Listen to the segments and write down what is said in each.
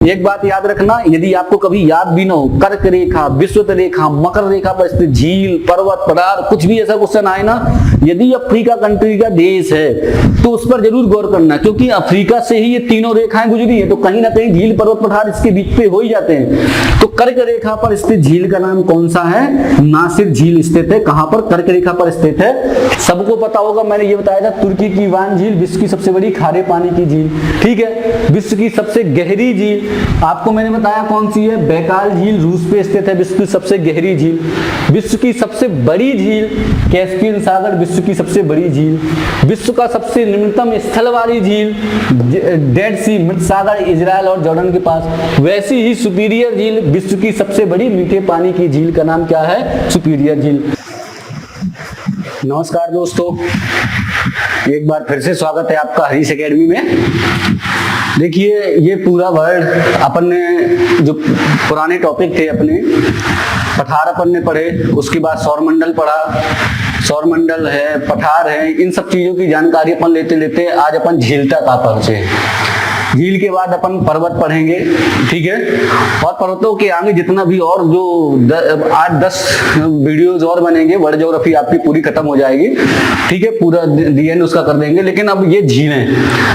एक बात याद रखना, यदि आपको कभी याद भी ना हो, कर्क रेखा, विषुवत रेखा, मकर रेखा पर स्थित झील, पर्वत, पठार, कुछ भी ऐसा क्वेश्चन आए ना, यदि अफ्रीका कंट्री का देश है तो उस पर जरूर गौर करना, क्योंकि अफ्रीका से ही ये तीनों रेखाएं गुजरी है, तो कहीं ना कहीं झील, पर्वत, पठार इसके बीच पे हो ही जाते हैं। तो कर्क रेखा पर स्थित झील का नाम कौन सा है? नासिर झील स्थित है। कहां पर? कर्क रेखा पर स्थित है। सबको पता होगा, मैंने ये बताया था, तुर्की की वान झील विश्व की सबसे बड़ी खारे पानी की झील, ठीक है। विश्व की सबसे गहरी झील आपको मैंने बताया कौन सी है? बैकाल झील रूस पे स्थित है, विश्व की सबसे गहरी झील। विश्व की सबसे बड़ी झील कैस्पियन सागर, विश्व की सबसे बड़ी झील। विश्व का सबसे निम्नतम स्थल वाली झील डेड सी, मृत सागर, इजराइल और जॉर्डन के पास। वैसी ही सुपीरियर झील विश्व की सबसे बड़ी मीठे पानी की झील का नाम क्या है? सुपीरियर झील। नमस्कार दोस्तों, एक बार फिर से स्वागत है आपका हरीश एकेडमी में। देखिए, ये पूरा वर्ड अपन ने जो पुराने टॉपिक थे अपने, पठार अपन ने पढ़े, उसके बाद सौरमंडल पढ़ा, सौरमंडल है, पठार है, इन सब चीजों की जानकारी अपन लेते लेते आज अपन झील तक आ पहुंचे। झील के बाद अपन पर्वत पढ़ेंगे, ठीक है। और पर्वतों के आगे जितना भी और जो 8-10 वीडियोज और बनेंगे, वर्ल्ड ज्योग्राफी आपकी पूरी खत्म हो जाएगी, ठीक है, पूरा डीएन उसका कर देंगे। लेकिन अब ये झीलें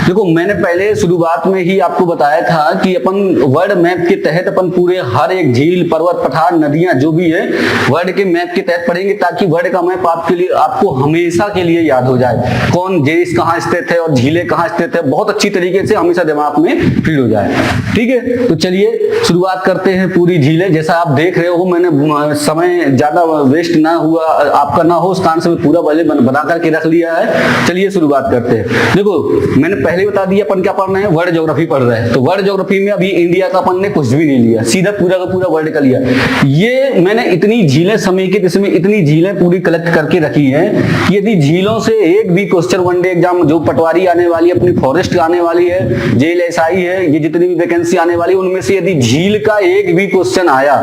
देखो, मैंने पहले शुरुआत में ही आपको बताया था कि अपन वर्ल्ड मैप के तहत अपन पूरे हर एक झील, पर्वत, पठार, नदियां जो भी है वर्ल्ड के मैप के तहत पढ़ेंगे, ताकि वर्ल्ड का मैप आपके लिए, आपको हमेशा के लिए याद हो जाए, कौन देश कहाँ स्थित है और झीलें कहाँ स्थित है, बहुत अच्छी तरीके से हमेशा दिमाग में फीड हो जाए, ठीक है। तो चलिए शुरुआत करते हैं पूरी झीलें। जैसा आप देख रहे हो, मैंने समय ज्यादा वेस्ट ना हुआ आपका ना हो, उस कारण से मैं पूरा पहले बना करके रख लिया है। चलिए शुरुआत करते हैं। देखो, मैंने पहले बता दिया अपन क्या पढ़ रहे हैं, वर्ल्ड ज्योग्राफी पढ़ रहे हैं। तो वर्ल्ड ज्योग्राफी में अभी इंडिया का अपन ने कुछ भी नहीं लिया, सीधा पूरा का पूरा वर्ल्ड का लिया। ये मैंने इतनी झीलें समेकित, इसमें इतनी झीलें पूरी कलेक्ट करके रखी है कि यदि झीलों से एक भी क्वेश्चन वनडे एग्जाम, जो पटवारी आने वाली है, अपनी फॉरेस्ट आने वाली है, जेल एसआई है, ये जितनी भी वैकेंसी आने वाली, उनमें से यदि झील का एक भी क्वेश्चन आया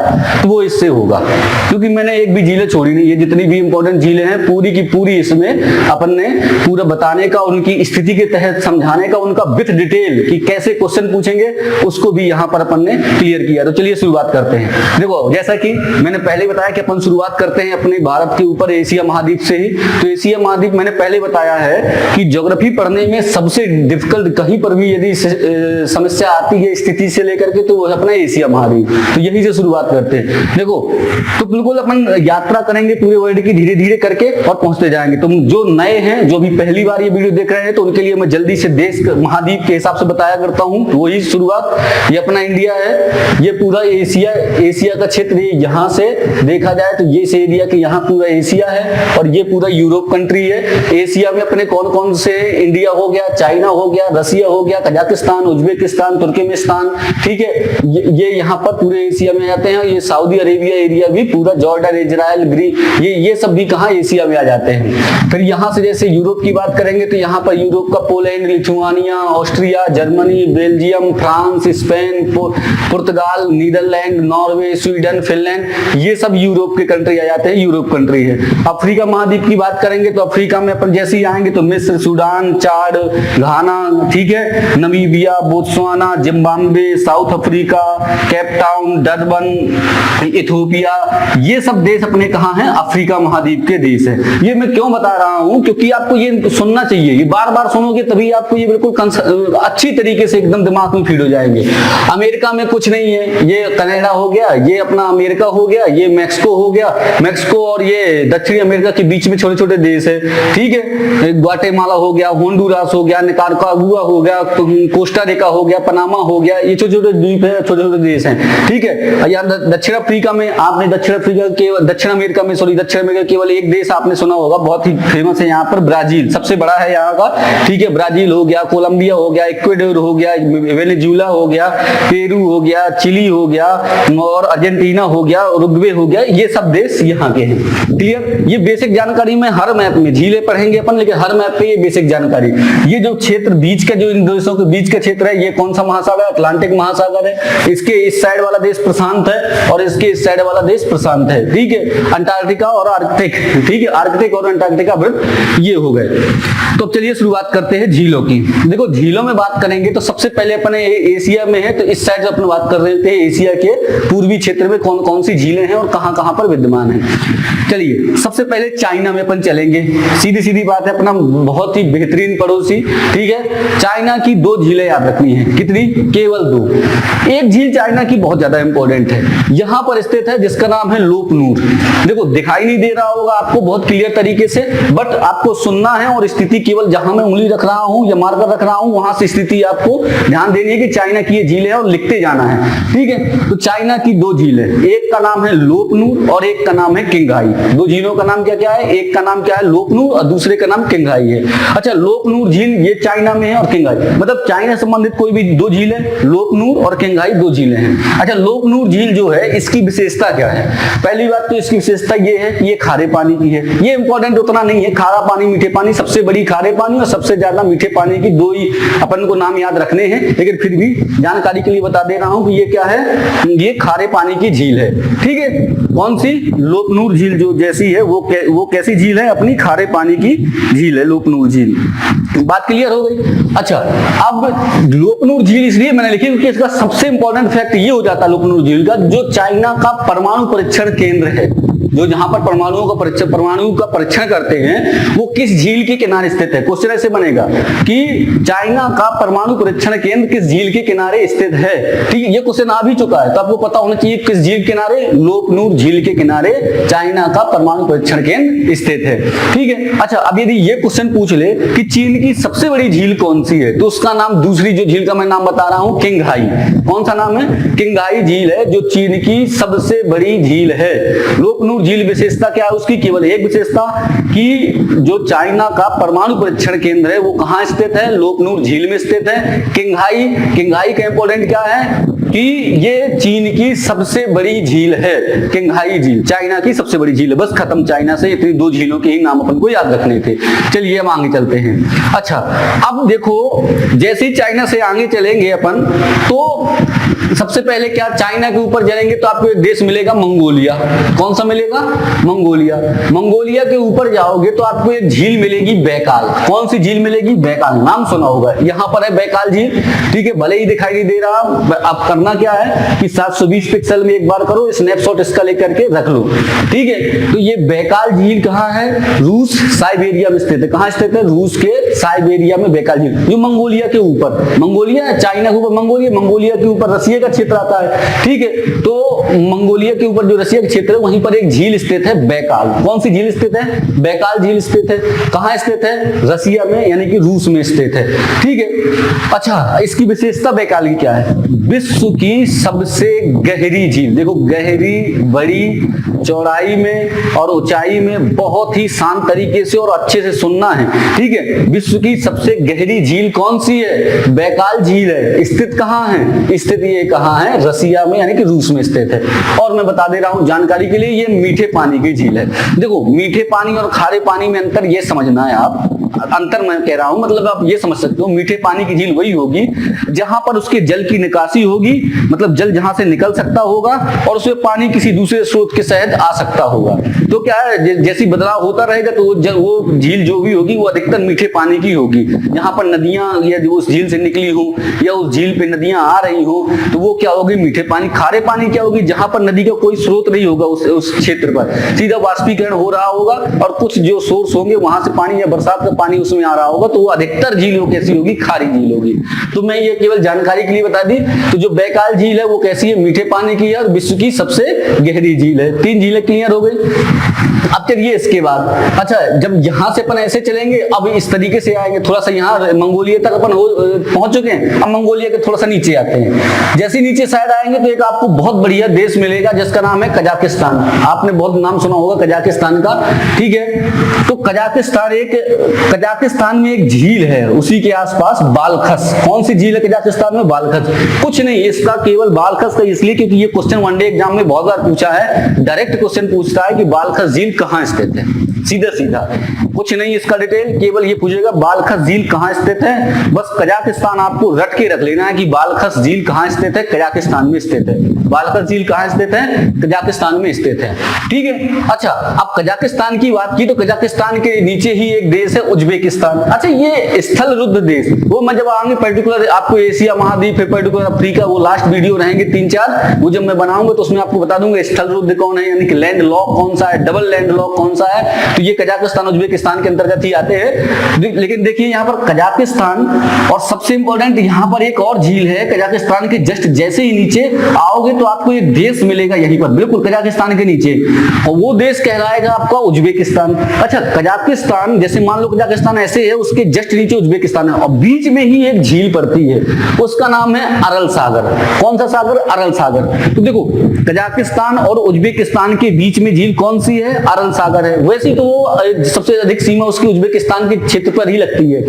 तो वो इससे होगा, क्योंकि मैंने एक भी झीलें छोड़ी नहीं। ये जितनी भी इंपॉर्टेंट झीलें हैं पूरी की पूरी इसमें अपन ने पूरा बताने का, उनकी स्थिति के तहत समझाने का, उनका विथ डिटेल कि कैसे क्वेश्चन पूछेंगे, उसको भी यहां पर अपन ने क्लियर किया। तो चलिए शुरुआत करते हैं। देखो, जैसा कि मैंने पहले बताया कि अपन शुरुआत करते हैं अपने भारत के ऊपर, एशिया महाद्वीप से ही। तो एशिया महाद्वीप मैंने पहले बताया है कि ज्योग्राफी पढ़ने में सबसे डिफिकल्ट कहीं पर भी यदि समस्या आती है स्थिति से लेकर के, तो वो अपना एशिया महाद्वीप। तो यही से शुरुआत करते हैं। देखो, तो बिल्कुल अपन यात्रा करेंगे पूरे वर्ल्ड की, धीरे धीरे करके, और पहुंचते जाएंगे। तुम जो नए हैं, जो भी पहली बार ये वीडियो देख रहे हैं, तो उनके लिए मैं जल्दी से देश महाद्वीप के हिसाब से बताया करता हूं। वही शुरुआत, ये अपना इंडिया है, ये पूरा एशिया का क्षेत्र, यहाँ से देखा जाए तो ये एरिया के यहाँ पूरा एशिया है, और ये पूरा यूरोप कंट्री है। एशिया में अपने कौन कौन से, इंडिया हो गया, चाइना हो गया, रसिया हो गया, कजाकिस्तान, उज्बेकिस्तान, तुर्कमेनिस्तान, ठीक है, ये यहाँ पर पूरे एशिया में आते हैं। ये सऊदी अरेबिया एरिया भी पूरा, जॉर्डन, इजराइल, ग्रीस, ये सब भी कहाँ, एशिया में आ जाते हैं। फिर यहाँ से जैसे यूरोप की बात करेंगे तो यहाँ पर यूरोप का Poland, Lithuania, Austria, Germany, Belgium, France, Spain, पुर्तगाल, नीदरलैंड, नॉर्वे, स्वीडन, फिनलैंड, ये सब यूरोप के कंट्री आ जाते हैं, यूरोप कंट्री है। अफ्रीका महाद्वीप की बात करेंगे तो अफ्रीका में अपन जैसे ही आएंगे तो मिस्र, सूडान, चाड, घाना, ठीक है, Namibia, Botswana, Zimbabwe, south Africa, Cape Town, Durban, Ethiopia, ये सब देश अपने कहाँ हैं? अफ्रीका महाद्वीप के देश है। ये मैं क्यों बता रहा हूं? क्योंकि आपको ये सुनना चाहिए, ये बार बार सुनोगे तभी आपको ये बिल्कुल अच्छी तरीके से एकदम दिमाग में फीड हो जाएंगे। अमेरिका में कुछ नहीं है, ये कनाडा हो गया, ये अपना अमेरिका हो गया, ये मैक्सिको हो गया, मैक्सिको और ये दक्षिणी अमेरिका के बीच में छोटे छोटे देश है, ठीक है। ग्वाटेमाला हो गया, होंडुरास हो गया, निकारागुआ हो गया, कोस्टा रिका हो गया, पनामा हो गया, ये छोटे छोटे द्वीप है, छोटे छोटे देश हैं, ठीक है। या दक्षिण अफ्रीका में, आपने दक्षिण अमेरिका में केवल एक देश आपने सुना होगा, बहुत ही फेमस है यहाँ पर, ब्राजील सबसे बड़ा है यहाँ का, ठीक है। ब्राजील हो गया, कोलंबिया हो गया, इक्वेडोर हो गया, वेनेजुला हो गया, पेरू हो गया, चिली हो गया, और अर्जेंटीना हो गया, उरुग्वे हो गया, ये सब देश यहाँ के हैं। क्लियर? ये बेसिक जानकारी में हर मैप में, झीलें पढ़ेंगे अपन, लेकिन हर मैप पे ये बेसिक जानकारी। ये जो क्षेत्र बीच का, जो इन देशों के बीच का क्षेत्र है, ये कौन सा महासागर है? अटलांटिक महासागर है, इसके इस साइड वाला देश प्रशांत है और इसके इस साइड वाला देश प्रशांत है, ठीक है। अंटार्कटिका और आर्कटिक, ठीक है, आर्कटिक और अंटार्कटिका वृत्त ये हो गए। तो चलिए शुरुआत करते हैं झीलों की। देखो झीलों में बात करेंगे तो सबसे पहले अपने एशिया में है, तो इस साइड से अपन बात कर रहे थे एशिया के पूर्वी क्षेत्र में कौन कौन सी झीलें हैं और कहां कहां पर विद्यमान है। चलिए सबसे पहले चाइना में अपन चलेंगे, सीधी सीधी बात है, अपना बहुत ही बेहतरीन पड़ोसी, ठीक है। चाइना की 2 झीलें याद रखनी है, कितनी? केवल 2। एक झील चाइना की बहुत ज्यादा इंपॉर्टेंट है, यहां पर स्थित है, जिसका नाम है लोपनूर। देखो दिखाई नहीं दे रहा होगा आपको बहुत क्लियर तरीके से, बट आपको सुनना है और स्थिति केवल जहां मैं उंगली रख रहा हूं या मार्कर रख रहा हूं वहां से स्थिति आपको ध्यान देनी है कि चाइना की ये झील है और लिखते जाना है, ठीक है। तो चाइना की 2 झील है, एक का नाम है लोपनूर और एक का नाम है किंगहाई। 2 झीलों का नाम क्या क्या है? एक का नाम क्या है? लोपनूर और दूसरे का नाम किंगहाई है। अच्छा, लोपनूर झील ये चाइना में है और किंगहाई मतलब चाइना संबंधित कोई भी 2 झील है, लोपनूर और किंगहाई 2 झीलें हैं। अच्छा, लोपनूर झील जो है इसकी विशेषता क्या है? पहली बात तो इसकी विशेषता ये है कि ये खारे पानी की है। ये इंपॉर्टेंट उतना नहीं है, खारा पानी मीठे पानी, सबसे बड़ी खारे पानी और सबसे ज्यादा मीठे पानी की 2 ही अपन को नाम याद रखने हैं, लेकिन फिर भी जानकारी के लिए बता दे रहा हूं कि ये क्या है, ये खारे पानी की झील है, ठीक है। कौन सी? लोपनूर झील जो जैसी है वो कैसी झील है? अपनी खारे पानी की झील है लोपनूर झील। बात क्लियर हो गई। अच्छा, अब लोपनूर झील इसलिए मैंने लिखी क्योंकि इसका सबसे इंपॉर्टेंट फैक्ट ये हो जाता है लोपनूर झील का, जो चाइना का परमाणु परीक्षण केंद्र है, जो जहां पर परमाणु का परीक्षण करते हैं वो किस झील के किनारे स्थित है। क्वेश्चन ऐसे बनेगा कि चाइना का परमाणु परीक्षण केंद्र किस झील के किनारे स्थित है, ठीक है। ये क्वेश्चन आ भी चुका है तो आपको पता होना चाहिए किस झील के किनारे, लोपनूर झील के किनारे चाइना का परमाणु परीक्षण केंद्र स्थित है, ठीक है। अच्छा, अब यदि ये क्वेश्चन पूछ ले कि चीन की सबसे बड़ी झील कौन सी है, तो उसका नाम, दूसरी जो झील का मैं नाम बता रहा हूं, किंगहाई। कौन सा नाम है? किंगहाई झील है, जो चीन की सबसे बड़ी झील है। लोपनूर झील विशेषता क्या है उसकी? केवल एक विशेषता कि जो चाइना का परमाणु परीक्षण केंद्र है वो कहां स्थित है? लोपनूर झील में स्थित है। किंगहाई का इंपॉर्टेंट क्या है कि ये चीन की सबसे बड़ी झील है, किंगहाई झील चाइना की सबसे बड़ी झील है। बस खत्म, चाइना से इतनी 2 झीलों के ही नाम अपन को याद रखने थे। चलिए हम आगे चलते हैं। अच्छा, अब देखो जैसे ही चाइना से आगे चलेंगे अपन तो सबसे पहले क्या, चाइना के ऊपर चलेंगे तो आपको एक देश मिलेगा मंगोलिया। कौन सा मिलेगा? मंगोलिया। मंगोलिया के ऊपर जाओगे तो आपको एक झील मिलेगी बैकाल। कौन सी झील मिलेगी? बैकाल, नाम सुना होगा, यहां पर है बैकाल झील, ठीक है। भले ही दिखाई नहीं दे रहा, अब करना क्या है कि 720 पिक्सल में एक बार करो स्नैपशॉट, इसका लेकर के रख लो, ठीक है। तो ये बैकाल झील कहां है? रूस साइबेरिया में स्थित है। कहां स्थित है? रूस के साइबेरिया में बैकाल झील, जो मंगोलिया के ऊपर, मंगोलिया चाइना के ऊपर मंगोलिया के ऊपर रसिया का क्षेत्र आता है, ठीक है। तो मंगोलिया के ऊपर जो रसिया का क्षेत्र है वहीं पर एक झील स्थित है बैकाल। कौन सी झील स्थित है? बैकाल झील स्थित है। कहां स्थित है? रसिया में, यानी कि रूस में स्थित है, ठीक है। अच्छा, इसकी विशेषता बैकाल की क्या है? विश्व की सबसे गहरी झील। देखो, गहरी, बड़ी, चौड़ाई में और ऊंचाई में बहुत ही शांत तरीके से और अच्छे से सुनना है, ठीक है। विश्व की सबसे गहरी झील कौन सी है? बैकाल झील है। स्थित कहां है? स्थित ये कहां है? रसिया में, यानी कि रूस में स्थित है। और मैं बता दे रहा हूं जानकारी के लिए, ये मीठे पानी की झील है। देखो, मीठे पानी और खारे पानी में अंतर ये समझना है, आप अंतर मैं कह रहा हूं, मतलब आप ये समझ सकते हो मीठे पानी की झील वही होगी जहां पर उसके जल की निकासी होगी, मतलब जल जहां से निकल सकता होगा और उसमें पानी किसी दूसरे स्रोत के शहद आ सकता होगा। तो क्या है, जैसी बदलाव होता रहेगा तो वो झील जो भी होगी वो अधिकतर मीठे पानी की होगी। जहां पर नदियां या जो उस झील से निकली हो या उस झील पे नदियां आ रही हो तो वो क्या होगी? मीठे पानी। खारे पानी क्या होगी? जहां पर नदी का कोई स्रोत नहीं होगा, उस क्षेत्र पर सीधा वाष्पीकरण हो रहा होगा और कुछ जो सोर्स होंगे वहां से पानी या बरसात का पानी उसमें आ रहा होगा, तो वो अधिकतर झील कैसी होगी? खारी झील होगी। तो मैं ये केवल जानकारी के लिए बता दी। तो जो बैकाल झील है वो कैसी है? मीठे पानी की है और विश्व की सबसे गहरी झील है। 3 झीलें क्लियर हो गई। अब चलिए इसके बाद, अच्छा, जब यहां से अपन ऐसे चलेंगे, अब इस तरीके से आएंगे, थोड़ा सा यहाँ मंगोलिया तक अपन पहुंच चुके हैं। अब मंगोलिया के थोड़ा सा नीचे आते हैं। जैसे नीचे साइड आएंगे तो एक आपको बहुत बढ़िया देश मिलेगा जिसका नाम है कजाकिस्तान। आपने बहुत नाम सुना होगा कजाकिस्तान का, ठीक है। तो कजाकिस्तान में एक झील है, उसी के आसपास बालखस। कौन सी झील है कजाकिस्तान में? बालखस। कुछ नहीं, इसका केवल बालखस का इसलिए क्योंकि ये क्वेश्चन वनडे एग्जाम में बहुत बार पूछा है। डायरेक्ट क्वेश्चन पूछता है कि बालखस झील कहां स्थित है। सीधा सीधा, कुछ नहीं इसका डिटेल, केवल ये पूछेगा बालखस झील कहाँ स्थित है, बस कजाकिस्तान आपको रट के रख लेना है कि बालखस झील कहाँ स्थित है, कजाकिस्तान में स्थित है। बालखस झील कहाँ स्थित है, कजाकिस्तान में स्थित है, ठीक है। अच्छा, अब कजाकिस्तान की बात की तो कजाकिस्तान के नीचे ही एक देश है उज्बेकिस्तान। अच्छा, ये स्थल रुद्ध देश, वो मैं जब आऊंगी पर्टिकुलर आपको एशिया महाद्वीप है, पर्टिकुलर अफ्रीका, वो लास्ट वीडियो रहेंगे 3-4, वो जब मैं बनाऊंगा तो उसमें आपको बता दूंगा स्थल रुद्ध कौन है, यानी कि लैंड लॉक कौन सा है, डबल लैंड लॉक कौन सा है, तो ये कजाकिस्तान उज्बेकिस्तान के अंतर्गत ही आते हैं। लेकिन देखिए यहाँ पर कजाकिस्तान, और सबसे इंपॉर्टेंट यहाँ पर एक और झील है कजाकिस्तान के जस्ट जैसे ही नीचे आओगे तो आपको एक देश मिलेगा यहीं पर, बिल्कुल कजाकिस्तान के नीचे, और वो देश कहलाएगा आपका उज्बेकिस्तान। अच्छा, कजाकिस्तान जैसे मान लो कजाकिस्तान ऐसे है, उसके जस्ट नीचे उज्बेकिस्तान है और बीच में ही एक झील पड़ती है, उसका नाम है अरल सागर। कौन सा सागर, अरल सागर। तो देखो कजाकिस्तान और उज्बेकिस्तान के बीच में झील कौन सी है, अरल सागर है। वैसे तो वो सबसे अधिक सीमा उसकी उज्बेकिस्तान के क्षेत्र पर ही लगती है।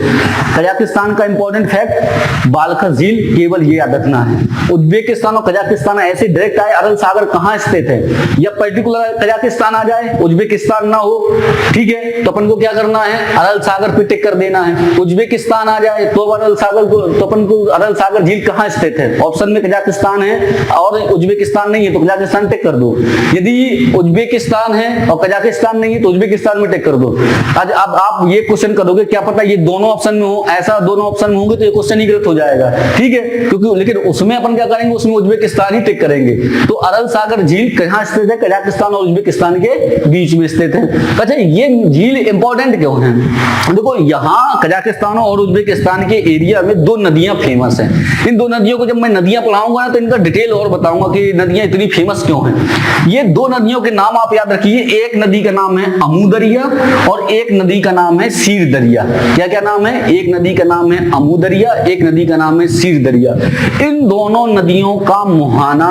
कजाकिस्तान का इंपॉर्टेंट फैक्ट, बालखस झील, केवल ये याद रखना है। उज्बेकिस्तान और कजाकिस्तान ऐसे डायरेक्ट आए, अरल सागर कहां स्थित है, या पर्टिकुलर कजाकिस्तान आ जाए उज्बेकिस्तान ना हो, ठीक है, तो अपन को क्या करना है, अरल सागर पे टिक कर देना है। उज्बेकिस्तान आ जाए तो अरल सागर को, तो अपन को अरल सागर झील कहां स्थित है, ऑप्शन में कजाकिस्तान है और उज्बेकिस्तान नहीं है तो कजाकिस्तान टिक कर दो। यदि उज्बेकिस्तान है और कजाकिस्तान नहीं है तो उज्बेकिस्तान में टिक कर दो। आज अब आप ये क्वेश्चन करोगे क्या पता ये दोनों ऑप्शन में हो, ऐसा दोनों ऑप्शन में होंगे तो ये क्वेश्चन ही गलत हो जाएगा, ठीक है, क्योंकि लेकिन उसमें अपन क्या करेंगे, उसमें उज्बेकिस्तान ही टिक करेंगे। तो अरल सागर झील कहां स्थित है, कजाकिस्तान और उज्बेकिस्तान के बीच में स्थित है। अच्छा, ये झील इंपॉर्टेंट क्यों है, देखो यहाँ कजाकिस्तान और उज्बेकिस्तान के एरिया में दो नदियां फेमस हैं। इन दो नदियों को जब मैं नदियां पढ़ाऊंगा ना तो इनका डिटेल और बताऊंगा कि नदियां इतनी फेमस क्यों हैं। ये दो नदियों के नाम आप याद रखिए, एक नदी का नाम है अमू दरिया और एक नदी का नाम है सीर दरिया। क्या क्या नाम है, एक नदी का नाम है अमू दरिया, एक नदी का नाम है सीर दरिया। इन दोनों नदियों का मुहाना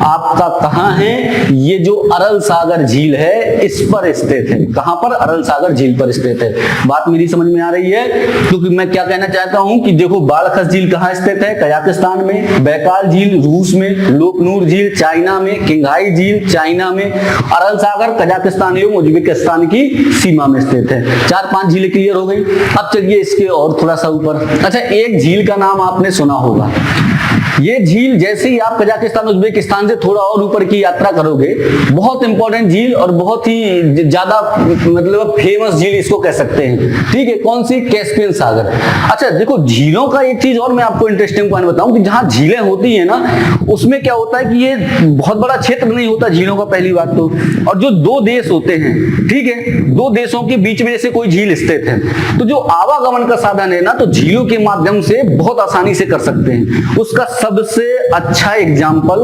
आपका कहां है, ये जो अरल सागर झील है इस पर स्थित है। कहां पर, अरल सागर झील पर स्थित है। बात मेरी समझ में आ रही है, क्योंकि मैं क्या कहना चाहता हूं कि देखो बालखस झील कहां स्थित है, कजाकिस्तान में, बैकाल झील रूस में, लोकनूर झील चाइना में, किंघाई झील चाइना में, अरल सागर कजाकिस्तान एवं उज्बेकिस्तान की सीमा में स्थित है। 4-5 झीलें क्लियर हो गई। अब चलिए इसके और थोड़ा सा ऊपर। अच्छा, एक झील का नाम आपने सुना होगा, ये झील जैसे ही आप कजाकिस्तान उज्बेकिस्तान से थोड़ा और ऊपर की यात्रा करोगे, बहुत इंपॉर्टेंट झील और बहुत ही ज्यादा मतलब फेमस झील इसको कह सकते हैं, ठीक है, कौन सी, कैस्पियन सागर। अच्छा देखो, झीलों का एक चीज और मैं आपको इंटरेस्टिंग पॉइंट बताऊं कि जहां झीलें होती है ना उसमें क्या होता है कि ये बहुत बड़ा क्षेत्र नहीं होता झीलों का, पहली बात तो, और जो दो देश होते हैं, ठीक है, दो देशों के बीच में जैसे कोई झील स्थित है तो जो आवागमन का साधन है ना तो झीलों के माध्यम से बहुत आसानी से कर सकते हैं। उसका सबसे अच्छा एग्जाम्पल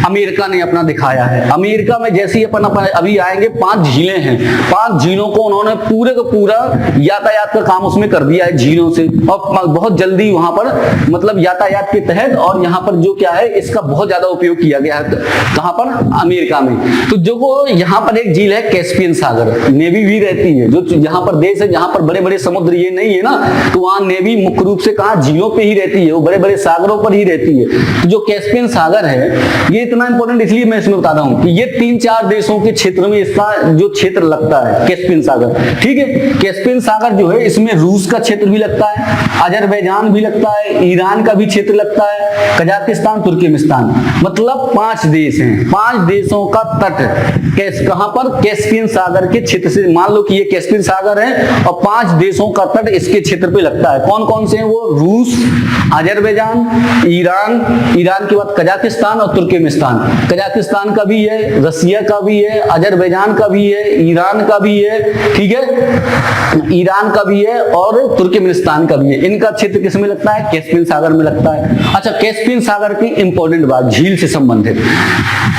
अमेरिका ने अपना दिखाया है। अमेरिका में जैसे ही अपन अभी आएंगे 5 झीलें हैं, 5 झीलों को उन्होंने पूरे का पूरा यातायात का काम उसमें कर दिया है झीलों से, और बहुत जल्दी वहां पर मतलब यातायात के तहत, और यहाँ पर जो क्या है इसका बहुत ज्यादा उपयोग किया गया है। कहां पर, अमेरिका में। तो जो यहाँ पर एक झील है कैस्पियन सागर, नेवी भी रहती है, जो यहाँ पर देश है जहां पर बड़े बड़े समुद्र ये नहीं है ना, तो वहां नेवी मुख्य रूप से कहा झीलों पे ही रहती है, वो बड़े बड़े सागरों पर ही रहती है। तो जो कैस्पियन सागर है ये इतना इंपॉर्टेंट इसलिए मैं इसमें बता रहा हूं कि ये 3-4 देशों के क्षेत्र में इसका जो क्षेत्र लगता है कैस्पियन सागर, ठीक है। कैस्पियन सागर जो है इसमें रूस का क्षेत्र भी लगता है, अजरबैजान भी लगता है, ईरान का भी क्षेत्र लगता है, कजाकिस्तान, तुर्कमेनिस्तान, मतलब 5 देश हैं। 5 देशों का तट कहां पर, कैस्पियन सागर के क्षेत्र से, मान लो कि ये कैस्पियन सागर है और 5 देशों का तट इसके क्षेत्र पे लगता है। कौन कौन से हैं वो, रूस, अजरबैजान, ईरान के बाद कजाकिस्तान और तुर्कमेनिस्तान। कजाकिस्तान का भी है, रसिया का भी है, अजरबैजान का भी है, ईरान का भी है, ठीक है, ईरान का भी है और तुर्कमेनिस्तान का भी है। इनका क्षेत्र किस में लगता है, कैस्पियन सागर में लगता है। अच्छा, कैस्पियन सागर की इंपॉर्टेंट बात झील से संबंधित,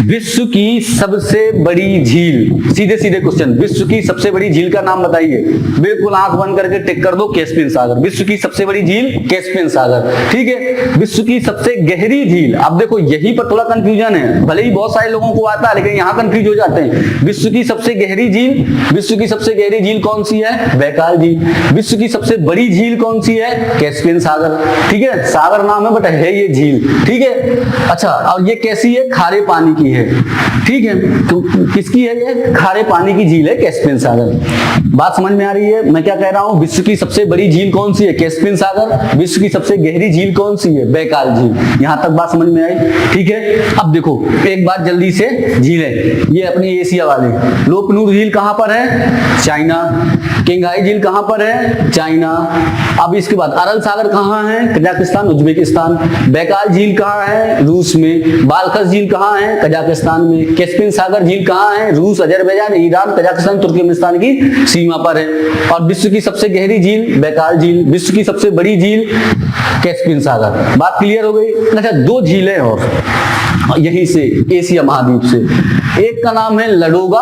विश्व की सबसे बड़ी झील, सीधे सीधे क्वेश्चन, विश्व की सबसे बड़ी झील का नाम बताइए। बिल्कुल आंख बंद करके टिक कर दो कैस्पियन सागर। विश्व की सबसे बड़ी झील कैस्पियन सागर, ठीक है। विश्व की सबसे गहरी झील। अब देखो यही पर थोड़ा कंफ्यूजन है, भले ही बहुत सारे लोगों को आता है लेकिन यहाँ कंफ्यूज हो जाते हैं। विश्व की सबसे गहरी झील, विश्व की सबसे गहरी झील कौन सी है? बैकाल झील। विश्व की सबसे बड़ी झील कौन सी है? कैस्पियन सागर। ठीक है, सागर नाम है बट है ये झील। ठीक है, अच्छा और ये कैसी है? खारे पानी की है। ठीक है, तो किसकी है ये? खारे पानी की झील है कैस्पियन सागर। बात समझ में आ रही है मैं क्या कह रहा हूं? विश्व की सबसे बड़ी झील कौन सी है? कैस्पियन सागर। विश्व की सबसे गहरी झील कौन सी है? बैकाल झील। यहां तक बात समझ में आई? ठीक है, अब देखो एक बात जल्दी से, झीलें ये अपनी एशिया वाले। लोपनूर झील कहां पर है? चाइना। किंगाई झील कहां पर है? चाइना। अब इसके बाद अरल सागर कहां है? Kazakhstan, Uzbekistan. बैकाल झील कहां है? रूस में। बालखस झील कहां है? कजाकिस्तान में। कैस्पियन सागर झील कहां है? रूस, अजरबैजान, ईरान, कजाकिस्तान, तुर्कमेनिस्तान की सीमा पर है। और विश्व की सबसे गहरी झील बैकाल झील। विश्व की सबसे बड़ी झील कैस्पियन सागर। बात क्लियर हो गई? अच्छा दो झीलें और यहीं से एशिया महाद्वीप से, एक का नाम है लडोगा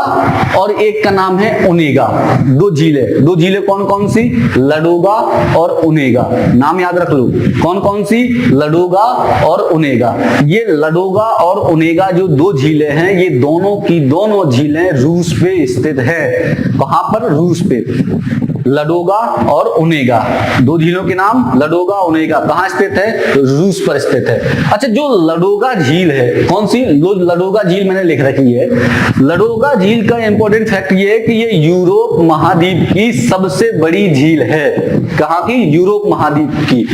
और एक का नाम है ओनेगा। दो झीलें कौन कौन सी? लडोगा और ओनेगा। नाम याद रख लो, कौन कौन सी? लडोगा और ओनेगा। ये लडोगा और ओनेगा जो दो झीलें हैं, ये दोनों की दोनों झीलें रूस पे स्थित है। कहां पर? रूस पे। लडोगा और ओनेगा, दो झीलों के नाम लडोगा ओनेगा, कहां स्थित है? रूस पर स्थित है। अच्छा जो लडोगा झील है, कौन सी? लडोगा झील मैंने लिख रखी है। लडोगा झील का इंपॉर्टेंट फैक्ट ये है कि ये यूरोप महाद्वीप की सबसे बड़ी झील है। कहां की? यूरोप महाद्वीप की।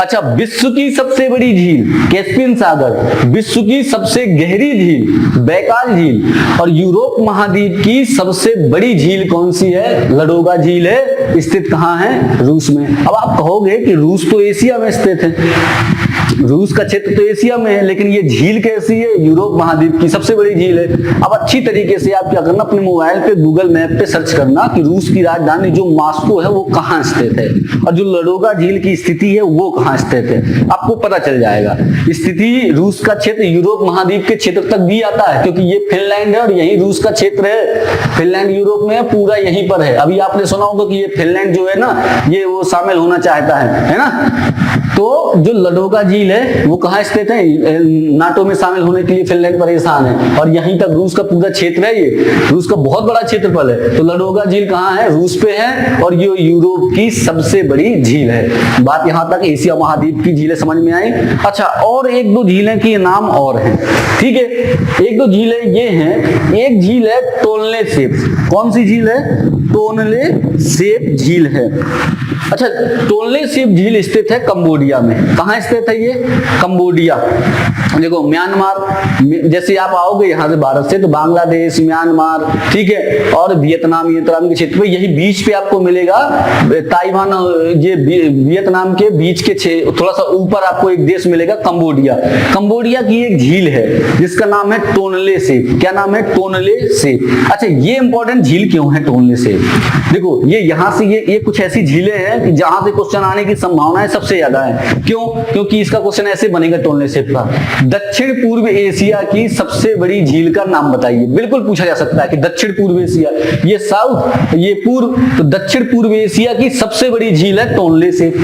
अच्छा विश्व की सबसे बड़ी झील कैस्पियन सागर, विश्व की सबसे गहरी झील बैकाल झील, और यूरोप महाद्वीप की सबसे बड़ी झील कौन सी है? लडोगा झील है। स्थित कहां है? रूस में। अब आप कहोगे कि रूस तो एशिया में स्थित है, रूस का क्षेत्र तो एशिया में है, लेकिन ये झील कैसी है? यूरोप महाद्वीप की सबसे बड़ी झील है। अब अच्छी तरीके से आप क्या करना, अपने मोबाइल पे गूगल मैप पे सर्च करना कि रूस की राजधानी जो मॉस्को है वो कहां स्थित है और जो लडोगा झील की स्थिति है वो कहां स्थित है, आपको पता चल जाएगा। स्थिति रूस का क्षेत्र यूरोप महाद्वीप के क्षेत्र तक भी आता है, क्योंकि ये फिनलैंड है और यही रूस का क्षेत्र है। फिनलैंड यूरोप में है, पूरा यहीं पर है। अभी आपने सुना होगा कि ये फिनलैंड जो है ना, ये वो शामिल होना चाहता है ना। तो जो लडोगा झील है वो कहां स्थित है? नाटो में शामिल होने के लिए फिनलैंड परेशान है, और यहीं तक रूस का पूरा क्षेत्र है, ये रूस का बहुत बड़ा क्षेत्रफल है। तो लडोगा झील कहां है? रूस पे है, और ये यूरोप की सबसे बड़ी झील है। बात यहां तक एशिया महाद्वीप की झीलें समझ में आई। अच्छा और एक दो झीलें के नाम और हैं। ठीक है, एक दो झीलें ये हैं। एक झील है टोनले सैप। कौन सी झील है? टोनले सैप झील है। अच्छा टोनले सैप झील स्थित है कंबोडिया में। कहां स्थित है ये? कंबोडिया। देखो म्यांमार, जैसे आप आओगे यहाँ से भारत से तो बांग्लादेश, म्यांमार, ठीक है, और वियतनाम के क्षेत्र में, यही बीच पे आपको मिलेगा ताइवान। ये वियतनाम के बीच के थोड़ा सा ऊपर आपको एक देश मिलेगा कंबोडिया। कंबोडिया की एक झील है जिसका नाम है टोनले सैप। क्या नाम है? Tonle SAP. अच्छा ये इंपॉर्टेंट झील क्यों है टोनले सैप? देखो ये यहाँ से ये कुछ ऐसी झीलें हैं कि जहां से क्वेश्चन आने की संभावनाएं सबसे ज्यादा है। क्यों? क्योंकि इसका क्वेश्चन ऐसे बनेगा टोनले सैप का, दक्षिण पूर्व एशिया की सबसे बड़ी झील का नाम बताइए। बिल्कुल पूछा जा सकता है कि दक्षिण पूर्व एशिया, ये साउथ, ये पूर्व, तो दक्षिण पूर्व एशिया की सबसे बड़ी झील है टोनले सैप।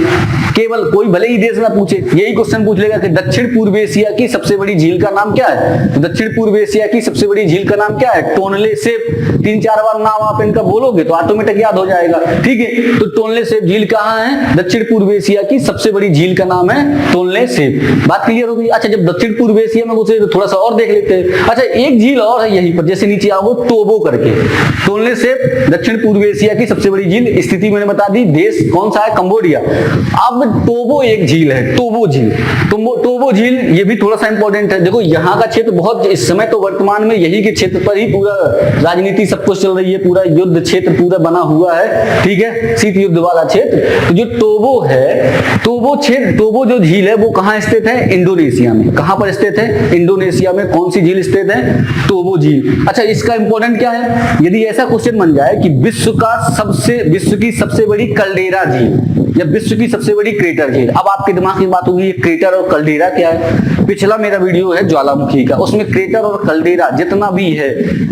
केवल कोई भले ही देश ना पूछे, यही क्वेश्चन पूछ लेगा कि दक्षिण पूर्व एशिया की सबसे बड़ी झील का नाम क्या है? तो दक्षिण पूर्व एशिया की सबसे बड़ी झील का नाम क्या है? Tonle SAP. 3-4 बार नाम आप इनका बोलोगे तो ऑटोमेटिक याद हो जाएगा। ठीक है, तो टोनले सैप झील कहां है? दक्षिण पूर्व एशिया की सबसे बड़ी झील का नाम है टोनले सैप। बात क्लियर हो गई? अच्छा जब दक्षिण पूर्व एशिया में घुसे तो थोड़ा सा और देख लेते हैं। अच्छा एक झील और है यहीं पर, जैसे नीचे आओ टोबो करके। टोनले सैप दक्षिण पूर्व एशिया की सबसे बड़ी झील, स्थिति मैंने बता दी, देश कौन सा है? कंबोडिया। अब टोबो एक झील है, टोबो झील। टोबो झील ये भी थोड़ा सा इंपॉर्टेंट है। देखो यहाँ का क्षेत्र बहुत, इस समय तो वर्तमान में यही के क्षेत्र पर ही पूरा राजनीति सब कुछ चल रही है, पूरा युद्ध क्षेत्र पूरा बना हुआ है। ठीक है, शीत युद्ध वाला क्षेत्र। तो जो टोबो है, टोबो क्षेत्र, टोबो जो झील है वो कहां स्थित है? इंडोनेशिया में। कहां पर स्थित है? इंडोनेशिया में। कौन सी झील स्थित है? टोबो झील। अच्छा इसका इंपॉर्टेंट क्या है? यदि ऐसा क्वेश्चन बन जाए कि विश्व की सबसे बड़ी कल्डेरा झील, या विश्व की सबसे बड़ी क्रेटर झील। अब आपके दिमाग की बात होगी, ये क्रेटर और कल्डेरा क्या है? पिछला मेरा वीडियो है ज्वालामुखी का, उसमें क्रेटर और कल्डेरा जितना भी है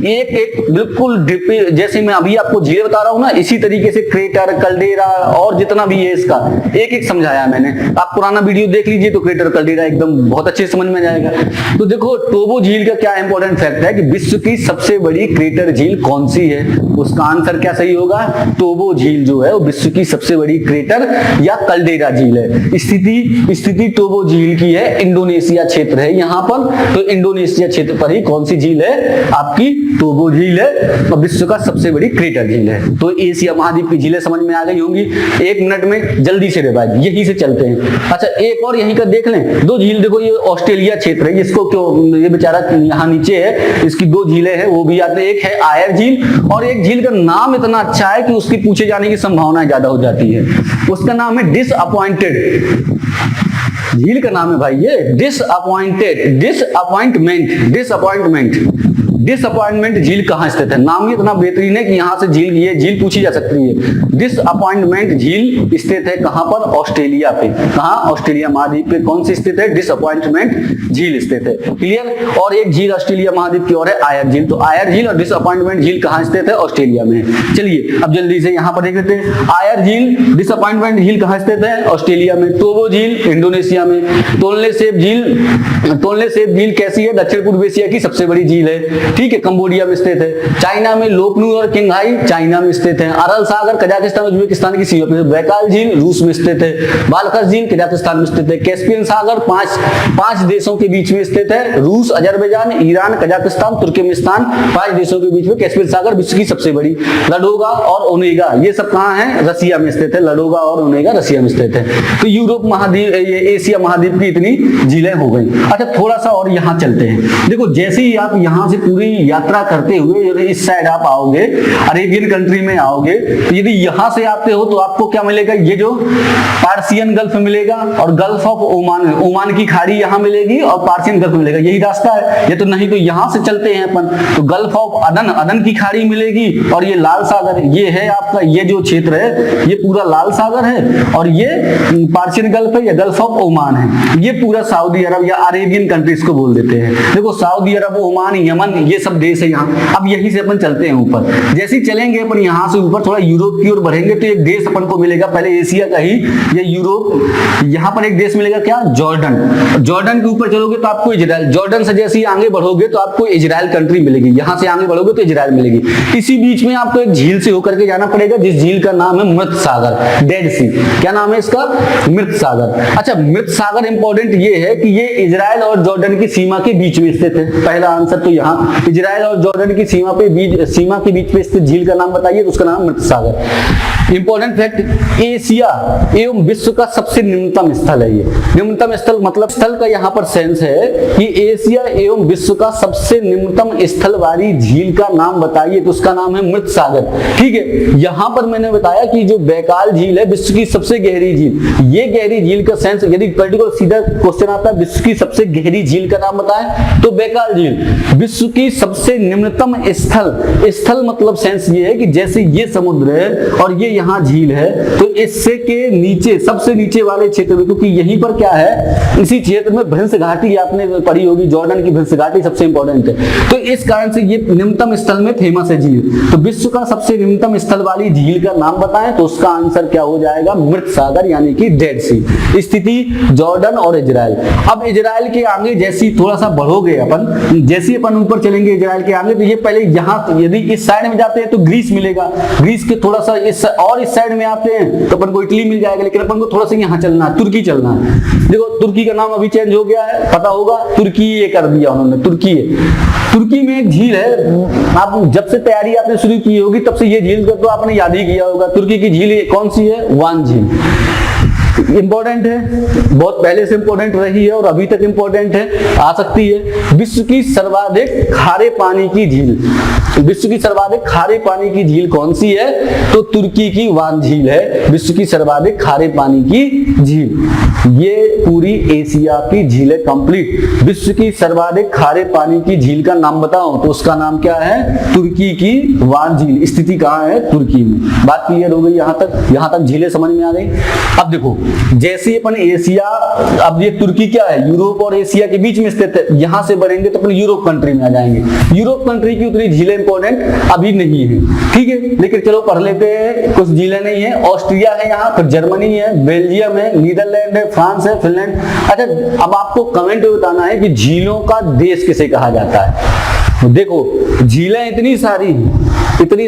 एक एक बिल्कुल जैसे मैं अभी आपको झील बता रहा हूं ना, इसी तरीके से क्रेटर, कल्डेरा और जितना भी है इसका एक एक समझाया मैंने। आप पुराना वीडियो देख लीजिए तो क्रेटर, कल्डेरा एकदम बहुत अच्छे समझ में जाएगा। तो देखो टोबो झील का क्या इंपॉर्टेंट फैक्ट है कि विश्व की सबसे बड़ी क्रेटर झील कौन सी है? उसका आंसर क्या सही होगा? टोबो झील जो है वो विश्व की सबसे बड़ी क्रेटर या कल्डेरा झील है। स्थिति टोबो झील की है, इंडोनेशिया क्षेत्र है यहाँ पर। तो इंडोनेशिया क्षेत्र पर ही कौन सी झील है? आपकी टोबो झील है और विश्व का सबसे बड़ी क्रेटर झील है। तो एशिया महाद्वीप की झीलें समझ में आ गई होंगी। एक मिनट में जल्दी से रिवाइज यही से चलते हैं। अच्छा एक और यहीं का देख लें, दो झील देखो, ये ऑस्ट्रेलिया क्षेत्र है, इसको क्यों ये बेचारा यहाँ नीचे है, इसकी दो झीलें हैं वो भी आते हैं। एक है आयर झील और एक झील का नाम इतना अच्छा है कि उसकी पूछे जाने की संभावना ज्यादा हो जाती है। उसका नाम है डिसअपॉइंटेड झील का नाम है भाई ये डिसअपॉइंटमेंट झील कहां स्थित है? नाम ही इतना बेहतरीन है कि यहां से ये झील पूछी जा सकती है। डिसअपॉइंटमेंट झील स्थित है कहां पर? ऑस्ट्रेलिया पे। कहां? ऑस्ट्रेलिया महाद्वीप पे कौन सी स्थित है? डिसअपॉइंटमेंट झील स्थित है। क्लियर? और एक झील ऑस्ट्रेलिया महाद्वीप की और है आयर झील। तो आयर झील और डिसअपॉइंटमेंट झील कहां स्थित है? ऑस्ट्रेलिया में। चलिए अब जल्दी से यहां पर देख लेते हैं। आयर झील, डिसअपॉइंटमेंट झील कहां स्थित है? ऑस्ट्रेलिया में। टोबो झील इंडोनेशिया में। टोनले सैप झील कैसी है? दक्षिण पूर्व एशिया की सबसे बड़ी झील है, ठीक है, कंबोडिया में स्थित है। चाइना में लोकनू और किंगहाई चाइना में स्थित है। अरल सागर कजाकिस्तान उज्बेकिस्तान की सीमा में। बैकाल झील रूस में स्थित है। बालखस झील कजाकिस्तान में स्थित है। कैस्पियन सागर पांच देशों के बीच में स्थित है, रूस, अजरबैजान, ईरान, कजाकिस्तान, तुर्कमेनिस्तान, 5 देशों के बीच में कैस्पियन सागर विश्व की सबसे बड़ी। लडोगा और ओनेगा ये सब कहां है? रसिया में स्थित है। लडोगा और ओनेगा रसिया में स्थित है। तो यूरोप महाद्वीप, एशिया महाद्वीप की इतनी झीलें हो गई। अच्छा थोड़ा सा और यहां चलते हैं। देखो जैसे ही आप यहां से पूरी यात्रा करते हुए इस साइड आप आओगे, अरेबियन कंट्री में आओगे, तो यदि यहां से आते हो तो आपको क्या मिलेगा? ये जो पार्सियन गल्फ मिलेगा और गल्फ ऑफ ओमान की खाड़ी यहां मिलेगी और पार्सियन गल्फ मिलेगा, यही रास्ता है। ये तो नहीं तो यहां से चलते हैं अपन तो गल्फ ऑफ अदन की खाड़ी मिलेगी और ये लाल सागर, ये है आपका ये जो क्षेत्र है ये पूरा लाल सागर है और ये पार्सियन गल्फ है या गल्फ ऑफ ओमान है। ये पूरा सऊदी अरब या अरेबियन कंट्रीज को बोल देते हैं। देखो सऊदी अरब, ओमान, यमन ये सब देश है यहाँ। अब यहीं से अपन चलते हैं ऊपर। जैसे ही चलेंगे अपन यहाँ से ऊपर थोड़ा यूरोप की ओर बढ़ेंगे तो एक देश अपन को मिलेगा, पहले एशिया का ही ये यूरोप। यहाँ पर एक देश मिलेगा क्या? जॉर्डन। जॉर्डन के ऊपर चलोगे तो आपको इजराइल। जॉर्डन से जैसे ही आगे बढ़ोगे तो आपको इजराइल कंट्री मिलेगी। यहाँ से आगे बढ़ोगे तो इजराइल मिलेगी। इसी बीच में आपको एक झील से होकर के जाना पड़ेगा जिस झील का नाम है मृत सागर, डेड सी। क्या नाम है इसका? मृत सागर। अच्छा मृत सागर इंपॉर्टेंट ये है कि ये इजराइल और जॉर्डन की सीमा के बीच में स्थित है। पहला आंसर तो यहाँ इजराइल और जॉर्डन की सीमा के बीच में स्थित झील का नाम बताइए, तो उसका नाम मृत सागर। इंपॉर्टेंट फैक्ट, एशिया एवं विश्व का सबसे निम्नतम स्थल है ये। निम्नतम स्थल मतलब स्थल का यहाँ पर सेंस है कि एशिया एवं विश्व का सबसे निम्नतम स्थल वाली झील का नाम बताइए, तो उसका नाम है मृत सागर। ठीक है, यहाँ पर मैंने बताया कि जो बैकाल झील है विश्व की सबसे गहरी झील। ये गहरी झील का सेंस यदि पर्टिकुलर सीधा क्वेश्चन आता है विश्व की सबसे गहरी झील का नाम बताएं तो बैकाल झील। विश्व की सबसे निम्नतम स्थल मतलब सेंस ये है कि जैसे ये समुद्र है और ये यहाँ झील है तो इससे के नीचे सबसे नीचे वाले क्षेत्र में, क्योंकि यहीं पर क्या है इसी क्षेत्र में भ्रंश घाटी आपने पढ़ी होगी, जॉर्डन की भ्रंश घाटी सबसे इंपॉर्टेंट है, तो इस कारण से ये निम्नतम स्थल में फेमस है झील। तो विश्व का सबसे निम्नतम स्थल वाली झील का नाम बताएं तो उसका आंसर क्या हो जाएगा? मृत सागर यानी कि डेड सी। स्थिति जॉर्डन और इजराइल। अब इजराइल के आगे जैसी थोड़ा सा बढ़ोगे अपन, जैसे अपन ऊपर चलेंगे इजराइल के आगे तो ये पहले यहाँ यदि इस साइड में जाते हैं तो ग्रीस मिलेगा, ग्रीस के थोड़ा सा इस साइड में आते हैं तो अपन को इटली मिल जाएगा, लेकिन अपन को थोड़ा सा यहाँ चलना है, तुर्की चलना है। देखो तुर्की का नाम अभी चेंज हो गया है, पता होगा, तुर्की ये कर दिया उन्होंने, तुर्की है। तुर्की में एक झील है, आप जब से तैयारी आपने शुरू की होगी तब से ये झील तो आपने याद ही किया होगा। तुर्की की झील कौन सी है? वान झील। इंपॉर्टेंट है, बहुत पहले से इंपॉर्टेंट रही है और अभी तक इंपॉर्टेंट है, आ सकती है। विश्व की सर्वाधिक खारे पानी की झील, विश्व की सर्वाधिक खारे पानी की झील कौन सी है? तो तुर्की की वान झील है विश्व की सर्वाधिक खारे पानी की झील। ये पूरी एशिया की झील है कंप्लीट। विश्व की सर्वाधिक खारे पानी की झील का नाम बताओ तो उसका नाम क्या है? तुर्की की वान झील। स्थिति कहाँ है? तुर्की में। बात क्लियर हो गई यहाँ तक झीलें समझ में आ गई। अब देखो, जैसे अपन एशिया, अब ये तुर्की क्या है? यूरोप और एशिया के बीच में स्थित है। यहां से बढ़ेंगे तो अपन यूरोप कंट्री में आ जाएंगे। यूरोप कंट्री की उतनी झीलें इंपॉर्टेंट अभी नहीं है, ठीक है, लेकिन चलो पढ़ लेते हैं। कुछ झीलें नहीं है, ऑस्ट्रिया है यहाँ, फिर जर्मनी है, बेल्जियम है, नीदरलैंड है, फ्रांस है, फिनलैंड। अच्छा, अब आपको कमेंट में बताना है कि झीलों का देश किसे कहा जाता है। देखो, झीलें इतनी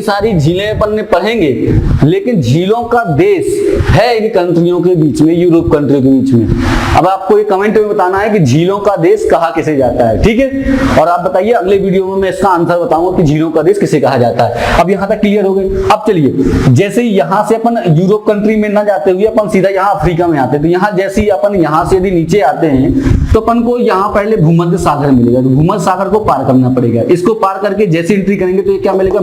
सारी झीलें अपन ने पढ़ेंगे, लेकिन झीलों का देश है इन कंट्रियों के बीच में, यूरोप कंट्रियों के बीच में। अब आपको ये कमेंट में बताना है कि झीलों का देश कहा किसे जाता है, ठीक है। और आप बताइए, अगले वीडियो में मैं इसका आंसर बताऊंगा कि झीलों का देश किसे कहा जाता है। अब यहाँ तक क्लियर हो गई। अब चलिए, जैसे यहाँ से अपन यूरोप कंट्री में ना जाते हुए अपन सीधा यहाँ अफ्रीका में आते हैं, तो यहाँ जैसे ही अपन यहाँ से यदि नीचे आते हैं तो अपन को यहाँ पहले भूमध्य सागर मिलेगा। तो भूमध्य सागर को पार करना पड़ेगा। इसको पार करके जैसे एंट्री करेंगे तो ये क्या मिलेगा?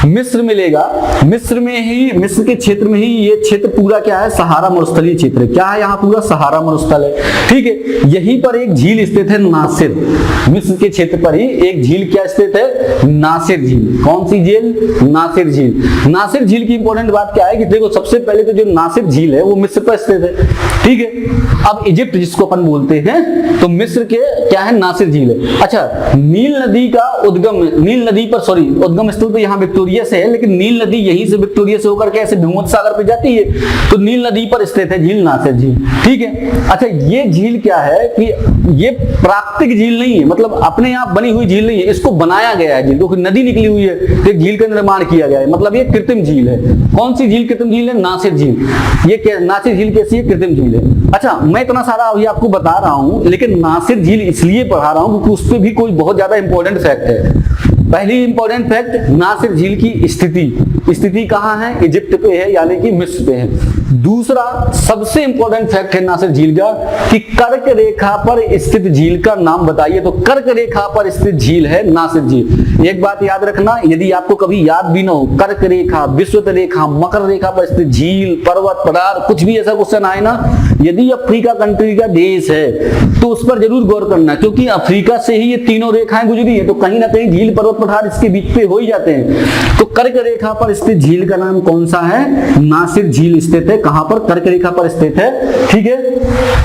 मिस्र मिलेगा। मिस्र के क्षेत्र में ही ये क्षेत्र पूरा क्या है? सहारा मरुस्थलीय क्षेत्र है। क्या है यहाँ? पूरा सहारा मरुस्थल है, ठीक है। यहीं पर एक झील स्थित है, नासिर। मिस्र के क्षेत्र पर ही एक झील क्या स्थित है? नासिर झील। कौन सी झील? नासिर झील। नासिर झील की इंपॉर्टेंट बात क्या है कि देखो, सबसे पहले तो जो नासिर झील है वो मिस्र पर स्थित है, ठीक है। अब इजिप्ट जिसको अपन बोलते हैं, तो मिस्र के क्या है? नासिर झील है। अच्छा, नील नदी का उद्गम, उद्गम स्थल तो यहाँ विक्टोरिया से है, लेकिन नील नदी यहीं से विक्टोरिया से होकर के ऐसे भूमध्य सागर पे जाती है, तो नील नदी पर स्थित है झील नासिर झील, ठीक है। अच्छा, ये झील क्या है कि ये प्राकृतिक झील नहीं है, मतलब अपने आप बनी हुई झील नहीं है, इसको बनाया गया है झील, क्योंकि नदी निकली हुई है तो एक झील का निर्माण किया गया है, मतलब ये कृत्रिम झील है। कौन सी झील कृत्रिम झील है? नासिर झील। ये नासिर झील कैसी है? कृत्रिम झील है। अच्छा, मैं इतना सारा अभी आपको बता रहा हूं, लेकिन नासिर झील इसलिए पढ़ा रहा हूं क्योंकि उस पर भी कोई बहुत ज्यादा इंपॉर्टेंट फैक्ट है। पहली इंपॉर्टेंट फैक्ट, नासिर झील की स्थिति कहां है? इजिप्ट पे है, यानी कि मिस्र पे है। दूसरा सबसे इंपॉर्टेंट फैक्ट है नासिर झील का कि कर्क रेखा पर स्थित झील का नाम बताइए, तो कर्क रेखा पर स्थित झील है नासिर झील। एक बात याद रखना, यदि आपको कभी याद भी ना हो, कर्क रेखा, विषुवत रेखा, मकर रेखा पर स्थित झील, पर्वत, पठार, कुछ भी ऐसा क्वेश्चन आए ना, यदि अफ्रीका कंट्री का देश है तो उस पर जरूर गौर करना, क्योंकि अफ्रीका से ही ये तीनों रेखाएं गुजरी है, तो कहीं ना कहीं झील, पर्वत, पठार इसके बीच पे हो ही जाते हैं। तो कर्क रेखा पर स्थित झील का नाम कौन सा है? नासिर झील स्थित है। कहां पर? कर्क रेखा पर स्थित है, ठीक है।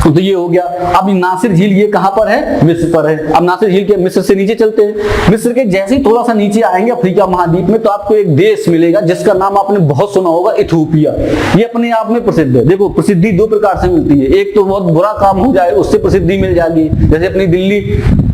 तो ये हो गया। अब नासिर झील ये कहां पर है? मिस्र पर है। अब नासिर झील के मिस्र से नीचे चलते हैं। मिस्र के जैसे ही थोड़ा सा नीचे आएंगे अफ्रीका महाद्वीप में, तो आपको एक देश मिलेगा जिसका नाम आपने बहुत सुना होगा, इथोपिया। ये अपने आप में प्रसिद्ध है। देखो, प्रसिद्धि दो प्रकार से मिलती है, एक तो बहुत बुरा काम हो जाए उससे प्रसिद्धि मिल जाएगी, जैसे अपनी दिल्ली,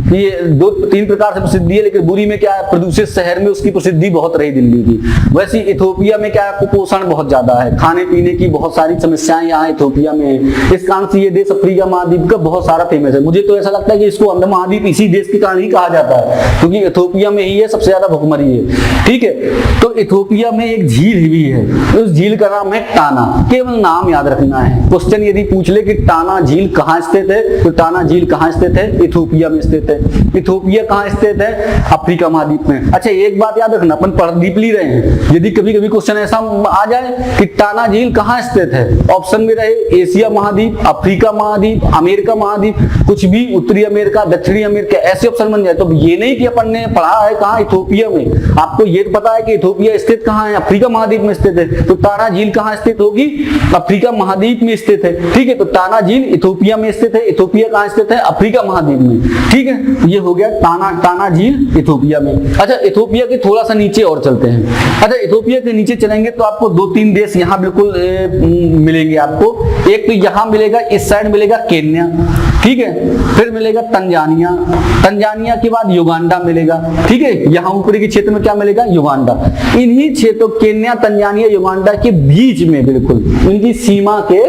ये 2-3 प्रकार से प्रसिद्धि है, लेकिन बुरी में क्या है? प्रदूषित शहर में उसकी प्रसिद्धि बहुत रही दिल्ली की। वैसे इथोपिया में क्या है? कुपोषण बहुत ज्यादा है, खाने पीने की बहुत सारी समस्याएं यहाँ इथोपिया में है। इस कारण से ये देश अफ्रीका महाद्वीप का बहुत सारा फेमस है। मुझे तो ऐसा लगता है कि इसको अंध महाद्वीप इसी देश के कारण ही कहा जाता है, क्योंकि इथोपिया में ही है सबसे ज्यादा भुखमरी है, ठीक है। तो इथोपिया में एक झील भी है, उस झील का नाम है टाना। केवल नाम याद रखना है। क्वेश्चन यदि पूछ ले कि टाना झील कहाँ स्थित है, तो टाना झील कहाँ स्थित है? इथोपिया में स्थित है। इथोपिया कहाँ स्थित है? अफ्रीका महाद्वीप में। अच्छा, एक बात याद रखना, अपन पढ़ डीपली रहे हैं, यदि कभी कभी क्वेश्चन ऐसा आ जाए कि टाना झील कहाँ स्थित है, ऑप्शन में रहे एशिया महाद्वीप, अफ्रीका महाद्वीप, अमेरिका महाद्वीप, कुछ भी, उत्तरी अमेरिका, दक्षिणी अमेरिका, ऐसे ऑप्शन बन जाए, तो ये नहीं कि अपन ने पढ़ा है कहाँ? इथोपिया में। आपको ये पता है कि इथोपिया स्थित कहाँ है? अफ्रीका महाद्वीप में स्थित है। तो टाना झील कहाँ स्थित होगी? अफ्रीका महाद्वीप में स्थित है, ठीक है। तो टाना झील इथोपिया में स्थित है। इथोपिया कहाँ स्थित है? अफ्रीका महाद्वीप में, ठीक है। ये हो गया टाना झील इथोपिया में। अच्छा, इथोपिया के थोड़ा सा नीचे और चलते हैं। अच्छा, इथोपिया के नीचे चलेंगे तो आपको 2-3 देश यहाँ बिल्कुल मिलेंगे आपको। एक तो यहाँ मिलेगा, इस साइड मिलेगा केन्या। ठीक है। फिर मिलेगा तंजानिया, तंजानिया के बाद युगांडा मिलेगा, ठीक है। यहाँ ऊपरी के क्षेत्र में क्या मिलेगा, युगांडा। इन्हीं क्षेत्रों केन्या, तंजानिया, युगांडा के बीच में, बिल्कुल इनकी सीमा के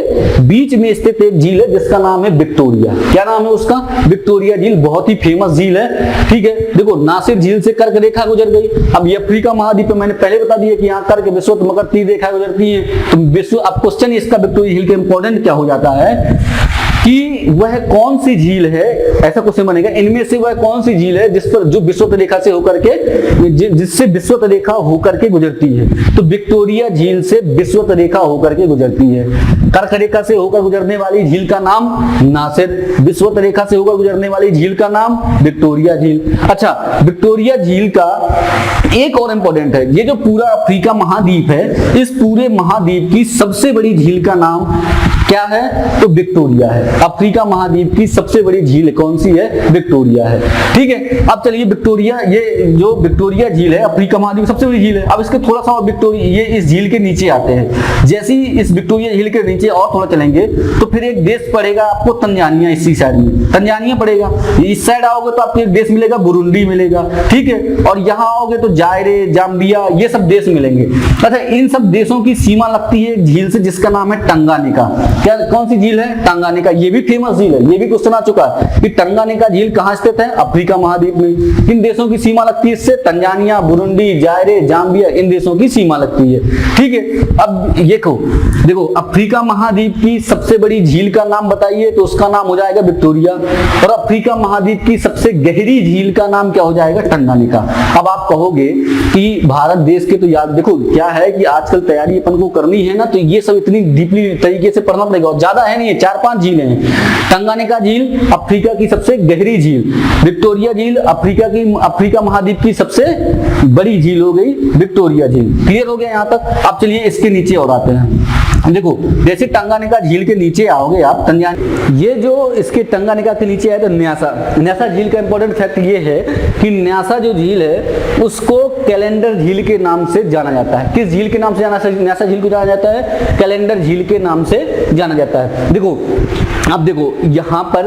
बीच में स्थित एक झील है जिसका नाम है विक्टोरिया। क्या नाम है उसका, विक्टोरिया झील। बहुत ही फेमस झील है, ठीक है। देखो नासिर झील से कर्क रेखा गुजर गई। अब ये अफ्रीका महाद्वीप में मैंने पहले बता दिया कि यहाँ कर्क, विषुवत, मकर, तीर रेखा गुजरती है। तो विश्व, अब क्वेश्चन इसका विक्टोरिया झील का इंपॉर्टेंट क्या हो जाता है कि वह कौन सी झील है, ऐसा क्वेश्चन बनेगा, इनमें से वह कौन सी झील है जिस पर, जो विषुवत रेखा से होकर के, जिससे विषुवत रेखा होकर के गुजरती है। तो विक्टोरिया झील से विषुवत रेखा होकर के गुजरती है। कर्क रेखा से होकर गुजरने वाली झील का नाम नासिर, विषुवत रेखा से होकर गुजरने वाली झील का नाम विक्टोरिया झील। अच्छा, विक्टोरिया झील का एक और इंपॉर्टेंट है, ये जो पूरा अफ्रीका महाद्वीप है, इस पूरे महाद्वीप की सबसे बड़ी झील का नाम क्या है, तो विक्टोरिया है। अफ्रीका महाद्वीप की सबसे बड़ी झील कौन सी है, विक्टोरिया है, ठीक है। अब चलिए विक्टोरिया, ये जो विक्टोरिया झील है अफ्रीका महाद्वीप की सबसे बड़ी झील है। अब इसके थोड़ा सा विक्टोरिया, ये इस झील के नीचे आते हैं। जैसे ही इस विक्टोरिया झील के नीचे और थोड़ा चलेंगे तो फिर एक देश पड़ेगा आपको तंजानिया, इसी साइड में तंजानिया पड़ेगा। इस साइड आओगे तो आपको एक देश मिलेगा, बुरुंडी मिलेगा, ठीक है। और यहाँ आओगे तो जायरे, जाम्बिया, ये सब देश मिलेंगे। अच्छा, इन सब देशों की सीमा लगती है एक झील से जिसका नाम है टंगानिका। क्या, कौन सी झील है, टंगानिका। ये भी फेमस झील है, ये भी क्वेश्चन आ चुका है कि टंगानिका झील कहाँ स्थित है, अफ्रीका महाद्वीप में। इन देशों की सीमा लगती है इससे, तंजानिया, बुरुंडी, जायरे, जाम्बिया, इन देशों की सीमा लगती है, ठीक है। अब ये देखो अफ्रीका महाद्वीप की सबसे बड़ी झील का नाम बताइए, तो उसका नाम हो जाएगा विक्टोरिया। और अफ्रीका महाद्वीप की सबसे गहरी झील का नाम क्या हो जाएगा, टंगानिका। अब आप कहोगे कि भारत देश के, तो याद देखो क्या है कि आजकल तैयारी अपन को करनी है ना, तो ये सब इतनी डीपली तरीके से पढ़ना पड़ेगा। ज्यादा है नहीं, 4-5 झीलें हैं। टंगानिका झील अफ्रीका की सबसे गहरी झील, विक्टोरिया झील अफ्रीका महाद्वीप की सबसे बड़ी झील हो गई विक्टोरिया झील। क्लियर हो गया यहाँ तक। अब चलिए इसके नीचे और आते हैं। देखो जैसे टंगानिका झील के नीचे आओगे आप, ये जो इसके टंगानिका के नीचे है तो न्यासा झील का इंपॉर्टेंट फैक्ट ये है कि न्यासा जो झील है उसको कैलेंडर झील के नाम से जाना जाता है। किस झील के नाम से न्यासा झील को जाना जाता है, कैलेंडर झील के नाम से जाना जाता है। देखो अब देखो यहाँ पर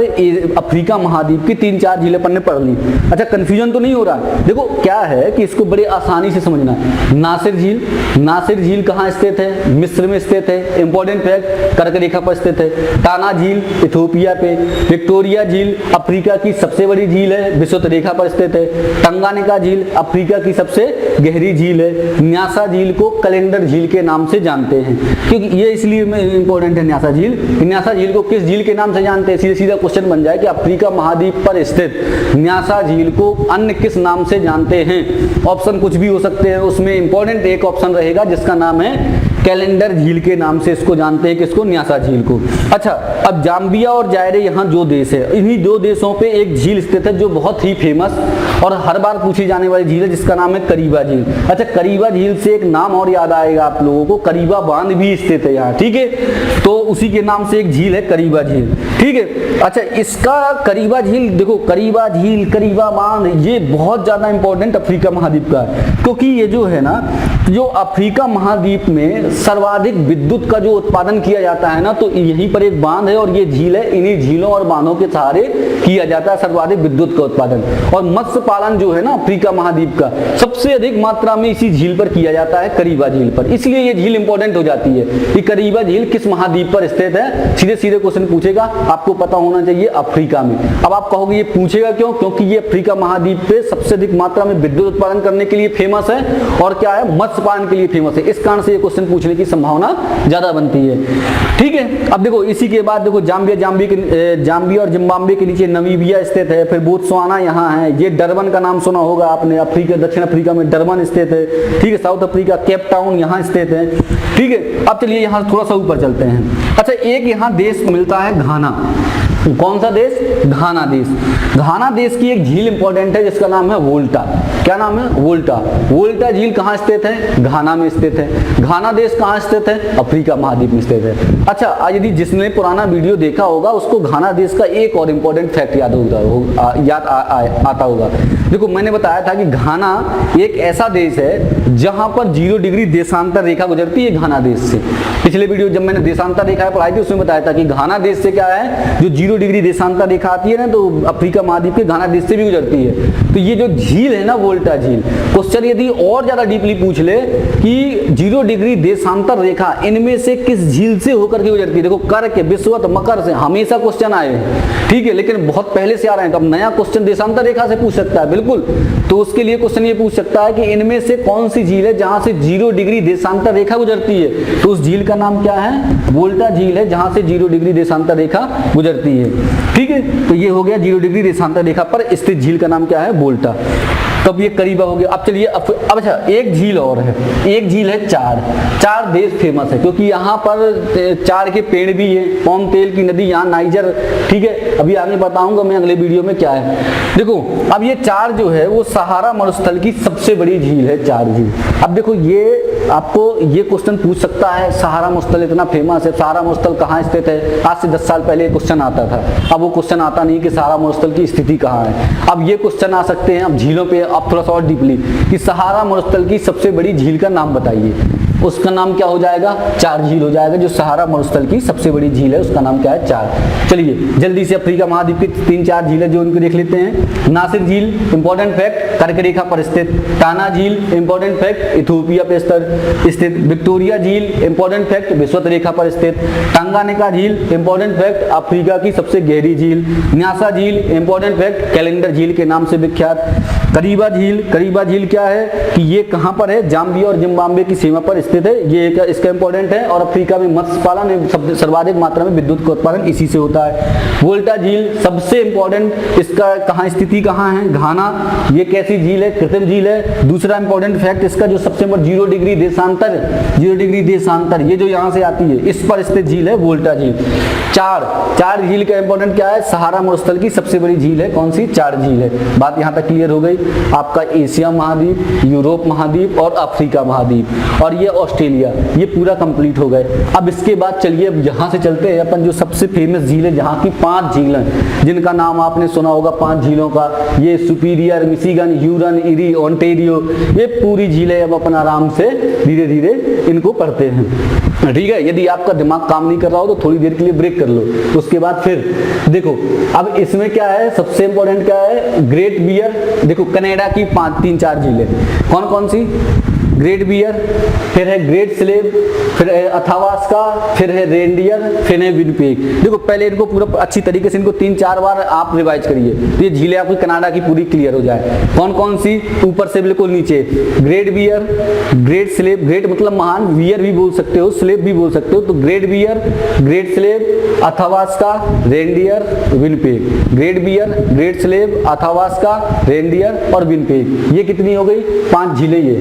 अफ्रीका महाद्वीप की 3-4 झीलें अपन ने पढ़ ली। अच्छा, कंफ्यूजन तो नहीं हो रहा। देखो क्या है कि इसको बड़े आसानी से समझना है। नासिर झील कहाँ स्थित है, मिस्र में स्थित है, इंपॉर्टेंट फैक्ट, कर्क रेखा पर स्थित है। टाना झील इथोपिया पे। विक्टोरिया झील अफ्रीका की सबसे बड़ी झील है, विषुवत रेखा पर स्थित है। टंगानिका झील अफ्रीका की सबसे गहरी झील है। न्यासा झील को कैलेंडर झील के नाम से जानते हैं, क्योंकि ये इसलिए इंपॉर्टेंट है न्यासा झील। न्यासा झील को किस झील के नाम से जानते हैं, सीधा क्वेश्चन बन जाए कि अफ्रीका महाद्वीप पर स्थित न्यासा झील को अन्य किस नाम से जानते हैं। ऑप्शन कुछ भी हो सकते हैं, उसमें इंपॉर्टेंट एक ऑप्शन रहेगा जिसका नाम है कैलेंडर झील के नाम से इसको जानते हैं, किसको, न्यासा झील को। अच्छा, अब जाम्बिया और जायरे यहाँ जो देश है, इन्हीं दो देशों पे एक झील स्थित है जो बहुत ही फेमस और हर बार पूछी जाने वाली झील है जिसका नाम है करीबा झील। अच्छा, करीबा झील से एक नाम और याद आएगा आप लोगों को, करीबा बांध भी स्थित है यहाँ, ठीक है। तो उसी के नाम से एक झील है करीबा झील, ठीक है। अच्छा, इसका करीबा झील, देखो करीबा झील, करीबा बांध, ये बहुत ज्यादा इंपॉर्टेंट अफ्रीका महाद्वीप का है, क्योंकि ये जो है ना, जो अफ्रीका महाद्वीप में सर्वाधिक विद्युत का जो उत्पादन किया जाता है ना, तो यहीं पर एक बांध है और ये झील है। इन्हीं झीलों और बांधों के सहारे किया जाता है सर्वाधिक विद्युत का उत्पादन। और मत्स्य पालन जो है ना अफ्रीका महाद्वीप का, सबसे अधिक मात्रा में इसी झील पर किया जाता है, करीबा झील पर। इसलिए ये झील इंपॉर्टेंट हो जाती है कि करीबा झील किस महाद्वीप पर स्थित है। सीधे क्वेश्चन पूछेगा, आपको पता होना चाहिए अफ्रीका में। अब आप कहोगे ये पूछेगा क्यों, क्योंकि ये अफ्रीका महाद्वीप पे सबसे अधिक मात्रा में विद्युत उत्पादन करने के लिए फेमस है और क्या है, मत्स्य पालन के लिए फेमस है। इस कारण से ये क्वेश्चन पूछने की संभावना ज्यादा बनती है, ठीक है। अब देखो इसी के बाद देखो जाम्बिया और जिम्बाब्वे के नीचे नमीबिया स्थित है, फिर बोत्सवाना यहाँ है। ये डरबन का नाम सुना होगा आपने, अफ्रीका, दक्षिण अफ्रीका में डरबन स्थित है, ठीक है। साउथ अफ्रीका केप टाउन यहाँ स्थित है, ठीक है। अब चलिए यहाँ थोड़ा सा ऊपर चलते हैं। अच्छा, एक यहाँ देश मिलता है घाना। कौन सा देश, घाना देश। घाना देश की एक झील इंपॉर्टेंट है जिसका नाम है वोल्टा। क्या नाम है, वोल्टा। वोल्टा झील कहाँ स्थित है, घाना में स्थित है। घाना देश कहाँ स्थित है, अफ्रीका महाद्वीप में स्थित है। अच्छा, आज यदि जिसने पुराना वीडियो देखा होगा उसको घाना देश का एक और इंपॉर्टेंट फैक्ट याद आता होगा। देखो मैंने बताया था कि घाना एक ऐसा देश है जहां पर 0 डिग्री देशांतर रेखा गुजरती है घाना देश से। पिछले वीडियो जब मैंने देशांतर रेखा पढ़ाई थी उसमें बताया था कि घाना देश से क्या है, जो 0 0 डिग्री देशांतर रेखा आती है ना, तो अफ्रीका महाद्वीप के घाना देश से भी गुजरती है। तो ये जो झील है ना वोल्टा झील, क्वेश्चन यदि और ज्यादा डीपली पूछ ले कि 0 डिग्री देशांतर रेखा इनमें से किस झील से होकर के गुजरती है, देखो कर के, विषुवत, मकर से हमेशा क्वेश्चन आए हैं, ठीक है, लेकिन बहुत पहले से आ रहे हैं। तो अब नया क्वेश्चन देशांतर रेखा से पूछ सकता है, बिल्कुल। तो उसके लिए क्वेश्चन ये पूछ सकता है कि इनमें से कौन सी झील है जहां से 0 डिग्री देशांतर रेखा गुजरती है। तो उस झील का नाम क्या है? वोल्टा झील है, जहां से 0 डिग्री देशांतर रेखा गुजरती है, ठीक है। तो ये हो गया 0 डिग्री देशांतर रेखा पर स्थित झील का नाम क्या है? वोल्टा। तब ये करीबा हो गया। अब चलिए अब अच्छा एक झील और है, एक झील है चार देश फेमस है, क्योंकि यहाँ पर चार के पेड़ भी है, पाम तेल की नदी यहाँ नाइजर, ठीक है। अभी आगे बताऊंगा मैं अगले वीडियो में क्या है। देखो अब ये चार जो है वो सहारा मरुस्थल की सबसे बड़ी झील है, चार झील। अब देखो ये आपको ये क्वेश्चन पूछ सकता है, सहारा मरुस्थल इतना फेमस है, सहारा मरुस्थल कहाँ स्थित है? आज से 10 साल पहले क्वेश्चन आता था, अब वो क्वेश्चन आता नहीं कि सहारा मरुस्थल की स्थिति कहाँ है। अब ये क्वेश्चन आ सकते हैं अब झीलों पे, अब थोड़ा सा और डीपली कि सहारा मरुस्थल की सबसे बड़ी झील का नाम बताइए। उसका नाम क्या हो जाएगा? चार झील हो जाएगा। जो सहारा मरुस्थल की सबसे बड़ी झील है उसका नाम क्या है? चार। चलिए जल्दी से अफ्रीका महाद्वीप की 3-4 झीलें जो उनको देख लेते हैं। नासिर झील इंपॉर्टेंट फैक्ट कर्क रेखा पर स्थित, टाना झील इंपॉर्टेंट फैक्ट इथियोपिया पे स्थित, विक्टोरिया झील इंपॉर्टेंट फैक्ट विषुवत रेखा पर स्थित, टंगानिका झील इंपॉर्टेंट फैक्ट अफ्रीका की सबसे गहरी झील, न्यासा झील इंपॉर्टेंट फैक्ट कैलेंडर झील के नाम से विख्यात, करीबा झील क्या है कि ये कहां पर है? जाम्बिया और जिम्बाब्वे की सीमा पर स्थित है, ये इसका इंपॉर्टेंट है। और अफ्रीका में मत्स्य पालन सर्वाधिक मात्रा में विद्युत का उत्पादन इसी से होता है। वोल्टा झील सबसे इंपॉर्टेंट, इसका कहां स्थिति कहां है? घाना। ये कैसी झील है? कृत्रिम झील है। दूसरा इंपॉर्टेंट फैक्ट इसका जो सबसे 0 डिग्री देशांतर ये जो यहाँ से आती है इस पर स्थित झील है वोल्टा झील। चार झील का इंपॉर्टेंट क्या है? सहारा मरुस्थल की सबसे बड़ी झील है कौन सी? चार झील है। बात यहाँ तक क्लियर हो गई। आपका एशिया महाद्वीप, यूरोप महाद्वीप और अफ्रीका महाद्वीप और ये ऑस्ट्रेलिया, ये पूरा कंप्लीट हो गए। अब इसके बाद चलिए अब यहाँ से चलते हैं अपन जो सबसे फेमस झील है, जहाँ की 5 झीलें जिनका नाम आपने सुना होगा, 5 झीलों का, ये superior, Michigan, Hurun, eri, Ontario, ये पूरी झीलें अब अपन आराम से धीरे धीरे इनको पढ़ते हैं, ठीक है। यदि आपका दिमाग काम नहीं कर रहा हो तो थोड़ी देर के लिए ब्रेक कर लो, उसके बाद फिर देखो। अब इसमें क्या है? सबसे इंपॉर्टेंट क्या है? Great beer. देखो कनाडा की 3-4 झीलें कौन कौन सी? ग्रेट बियर, फिर है ग्रेट स्लेव, फिर है अथावास्का, फिर है रेनडियर, फिर है विनिपेग। देखो पहले इनको पूरा अच्छी तरीके से इनको 3-4 बार आप रिवाइज करिए, तो ये झीलें आपकी कनाडा की पूरी क्लियर हो जाए। कौन कौन सी? ऊपर से बिल्कुल नीचे, great bear, great slave, great मतलब महान, बियर भी बोल सकते हो, स्लेव भी बोल सकते हो। तो great bear, great slave, Athabasca, reindeer, Winnipeg. Great bear, great slave, Athabasca, reindeer और विनिपेग, ये कितनी हो गई? 5 झीलें ये।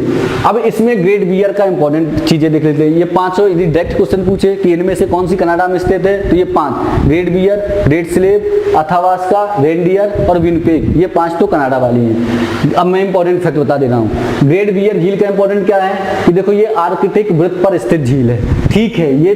अब इसमें ग्रेट बियर का इंपॉर्टेंट चीजें देख लेते हैं। ये 5 यदि डायरेक्ट क्वेश्चन पूछे कि इनमें से कौन सी कनाडा में स्थित है, तो ये 5 great bear, great slave, Athabasca, reindeer और विनिपेग, ये 5 तो कनाडा वाली हैं। अब मैं इंपॉर्टेंट फैक्ट बता दे रहा हूँ। ग्रेट बियर झील का इंपॉर्टेंट क्या है कि देखो ये आर्कटिक वृत्त पर स्थित झील है, ठीक है। ये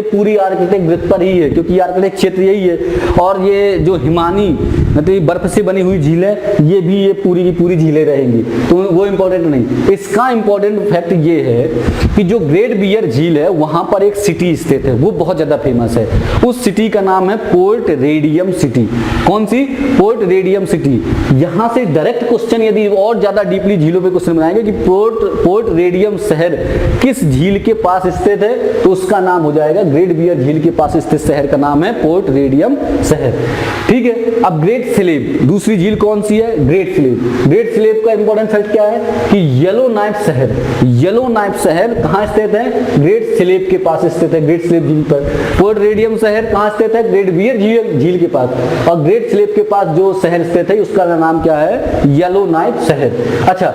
पूरी आर्कटिक वृत्त पर ही है, क्योंकि आर्कटिक क्षेत्र यही है। और ये जो हिमानी मतलब ये बर्फ से बनी हुई झील है, ये भी ये पूरी की पूरी झीलें रहेंगी, तो वो इंपॉर्टेंट नहीं। इसका इंपॉर्टेंट फैक्ट ये है कि जो ग्रेट बियर झील है वहां पर एक सिटी स्थित है, वो बहुत ज्यादा फेमस है। उस सिटी का नाम है पोर्ट रेडियम सिटी। कौन सी? Port radium city. यहां से डायरेक्ट क्वेश्चन यदि और ज्यादा डीपली झीलों पे क्वेश्चन बनाएंगे कि पोर्ट रेडियम शहर किस झील के पास स्थित है, तो उसका नाम हो जाएगा ग्रेट बियर झील के पास स्थित शहर का नाम है पोर्ट रेडियम शहर, ठीक है। अब ग्रेट स्लेव दूसरी झील कौन सी है? Great slave. ग्रेट स्लेव का इंपॉर्टेंट फैक्ट क्या है कि येलो नाइफ शहर कहां स्थित है? ग्रेट स्लेव के पास स्थित है, ग्रेट स्लेव झील पर। पोर्ट रेडियम शहर कहां स्थित है? ग्रेट बियर झील के पास। और ग्रेट स्लेव के पास जो शहर स्थित है उसका नाम क्या है? येलो नाइफ शहर। अच्छा,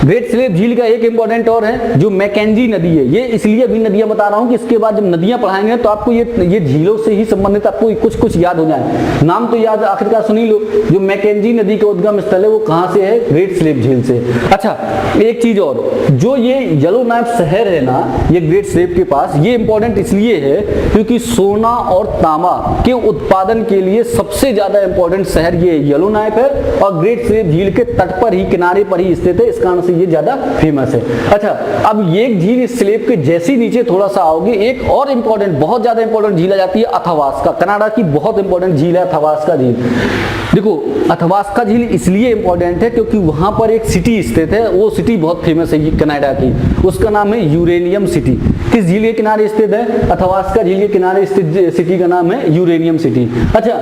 ग्रेट स्लेव झील का एक इंपॉर्टेंट और है जो मैकेंजी नदी है। ये इसलिए अभी नदियां बता रहा हूं कि इसके बाद जब नदियां पढ़ाएंगे तो आपको ये झीलों से ही संबंधित आपको कुछ याद हो जाए। नाम तो याद आखिरकार सुन ही लो। जो मैकेंजी नदी का उद्गम स्थल है वो कहां से है? ग्रेट स्लेव झील से। अच्छा, एक चीज और, जो ये येलो नाइफ शहर है ना, ये ग्रेट स्लेव के पास, ये इंपॉर्टेंट इसलिए है क्योंकि सोना और तांबा के उत्पादन के लिए सबसे ज्यादा इंपॉर्टेंट शहर ये येलो नाइफ है और ग्रेट स्लेव झील के तट पर ही, किनारे पर ही स्थित है, इस कारण से ये ज्यादा फेमस है। अच्छा, अब ये झील इस स्लेव के जैसे नीचे थोड़ा सा आओगे, एक और इंपॉर्टेंट, बहुत ज्यादा इंपॉर्टेंट झील आ जाती है अथावास्का। कनाडा की बहुत इंपॉर्टेंट झील है अथावास्का झील। देखो, अथावास्का झील इसलिए इंपॉर्टेंट है क्योंकि वहां पर एक सिटी स्थित है, वो सिटी बहुत फेमस है कनाडा की, उसका नाम है यूरेनियम सिटी। किस झील के किनारे स्थित है? अथावास्का झील के किनारे स्थित सिटी का नाम है यूरेनियम सिटी। अच्छा,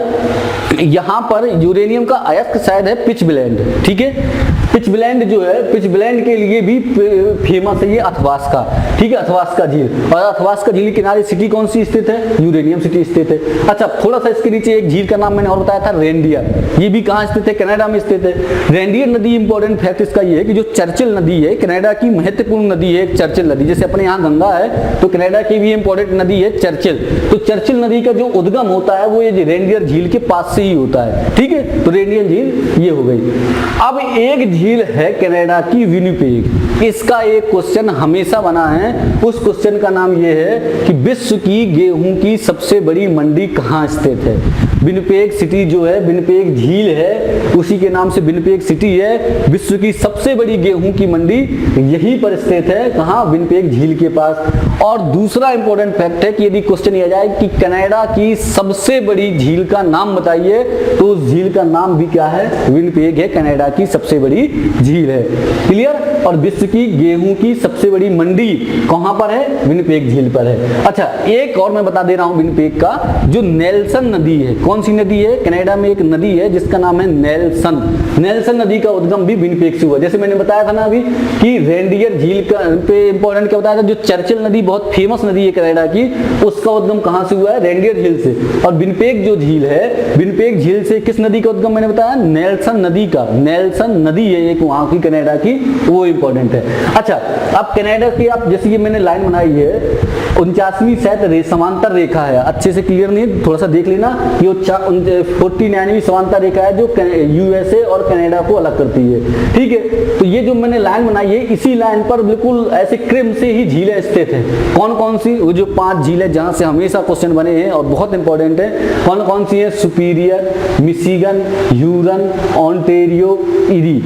यहाँ पर यूरेनियम का अयस्क शायद है पिचब्लेंड, ठीक है। पिचब्लेंड जो है, पिचब्लेंड के लिए भी फेमस है ये अथावास्का, ठीक है, अथावास्का झील। और अथावास्का झील के किनारे सिटी कौन सी स्थित है? यूरेनियम सिटी स्थित है। अच्छा, थोड़ा सा इसके नीचे एक झील का नाम मैंने और बताया था, रेनडियर। ये भी कहाँ स्थित है? कनाडा में स्थित है। रेनडियर नदी, इंपॉर्टेंट फैक्ट इसका ये है कि जो चर्चिल नदी है, कनाडा की महत्वपूर्ण नदी है चर्चिल नदी। जैसे अपने यहाँ गंगा है तो कनाडा की भी इंपॉर्टेंट नदी है चर्चिल। तो चर्चिल नदी का जो उद्गम होता है वो ये रेनडियर झील के पास से ही होता है, ठीक है। तो रेनडियर झील ये हो गई। अब एक झील है कनाडा की विनिपेग। इसका एक क्वेश्चन हमेशा बना है, उस क्वेश्चन का नाम ये है कि विश्व की गेहूं की सबसे बड़ी मंडी कहाँ स्थित है? विनिपेग सिटी जो है, विनिपेग झील है, उसी के नाम से विनिपेग सिटी है। विश्व की सबसे बड़ी गेहूं की मंडी यहीं पर स्थित है, कहाँ? विनिपेग झील के पास। और दूसरा इंपॉर्टेंट फैक्ट है कि यदि क्वेश्चन ये जाए कि कनाडा की सबसे बड़ी झील का नाम बताइए, तो उस झील का नाम भी क्या है? विनिपेग है, कनाडा की सबसे बड़ी झील है। क्लियर? और विश्व की गेहूं की सबसे बड़ी मंडी कहां पर है? विनिपेग झील पर है। अच्छा, एक और मैं बता दे रहा हूं विनिपेग का, जो नेल्सन नदी है, कौन सी नदी है? कनाडा में एक नदी है जिसका नाम है नेल्सन। नेल्सन नदी का उद्गम भी विनिपेग से हुआ। जैसे मैंने बताया था ना अभी कि रेनडियर झील का पे इंपॉर्टेंट क्या बताया था, जो चर्चिल नदी बहुत फेमस नदी है कनाडा की, उसका उद्गम कहां से हुआ है? रेनडियर झील से। और विनिपेग जो झील है, विनिपेग झील से किस नदी का उद्गम मैंने बताया? नेल्सन नदी का। नेल्सन नदी है एक वहां की कनाडा की, वो इंपॉर्टेंट है। अच्छा, अब कनाडा की आप जैसे ये मैंने लाइन बनाई है, 49वीं शायद समांतर रेखा है, अच्छे से क्लियर नहीं, थोड़ा सा देख लेना। ये 49वीं समांतर रेखा है जो यूएसए और कनाडा को अलग करती है, ठीक है। तो ये जो मैंने लाइन बनाई है, इसी लाइन पर बिल्कुल ऐसे क्रम से ही झीलें स्थित हैं। कौन कौन सी? वो जो 5 झीलें जहां से हमेशा क्वेश्चन बने हैं और बहुत इंपॉर्टेंट है, कौन कौन सी है? Superior, Michigan, Hurun, Ontario, eri.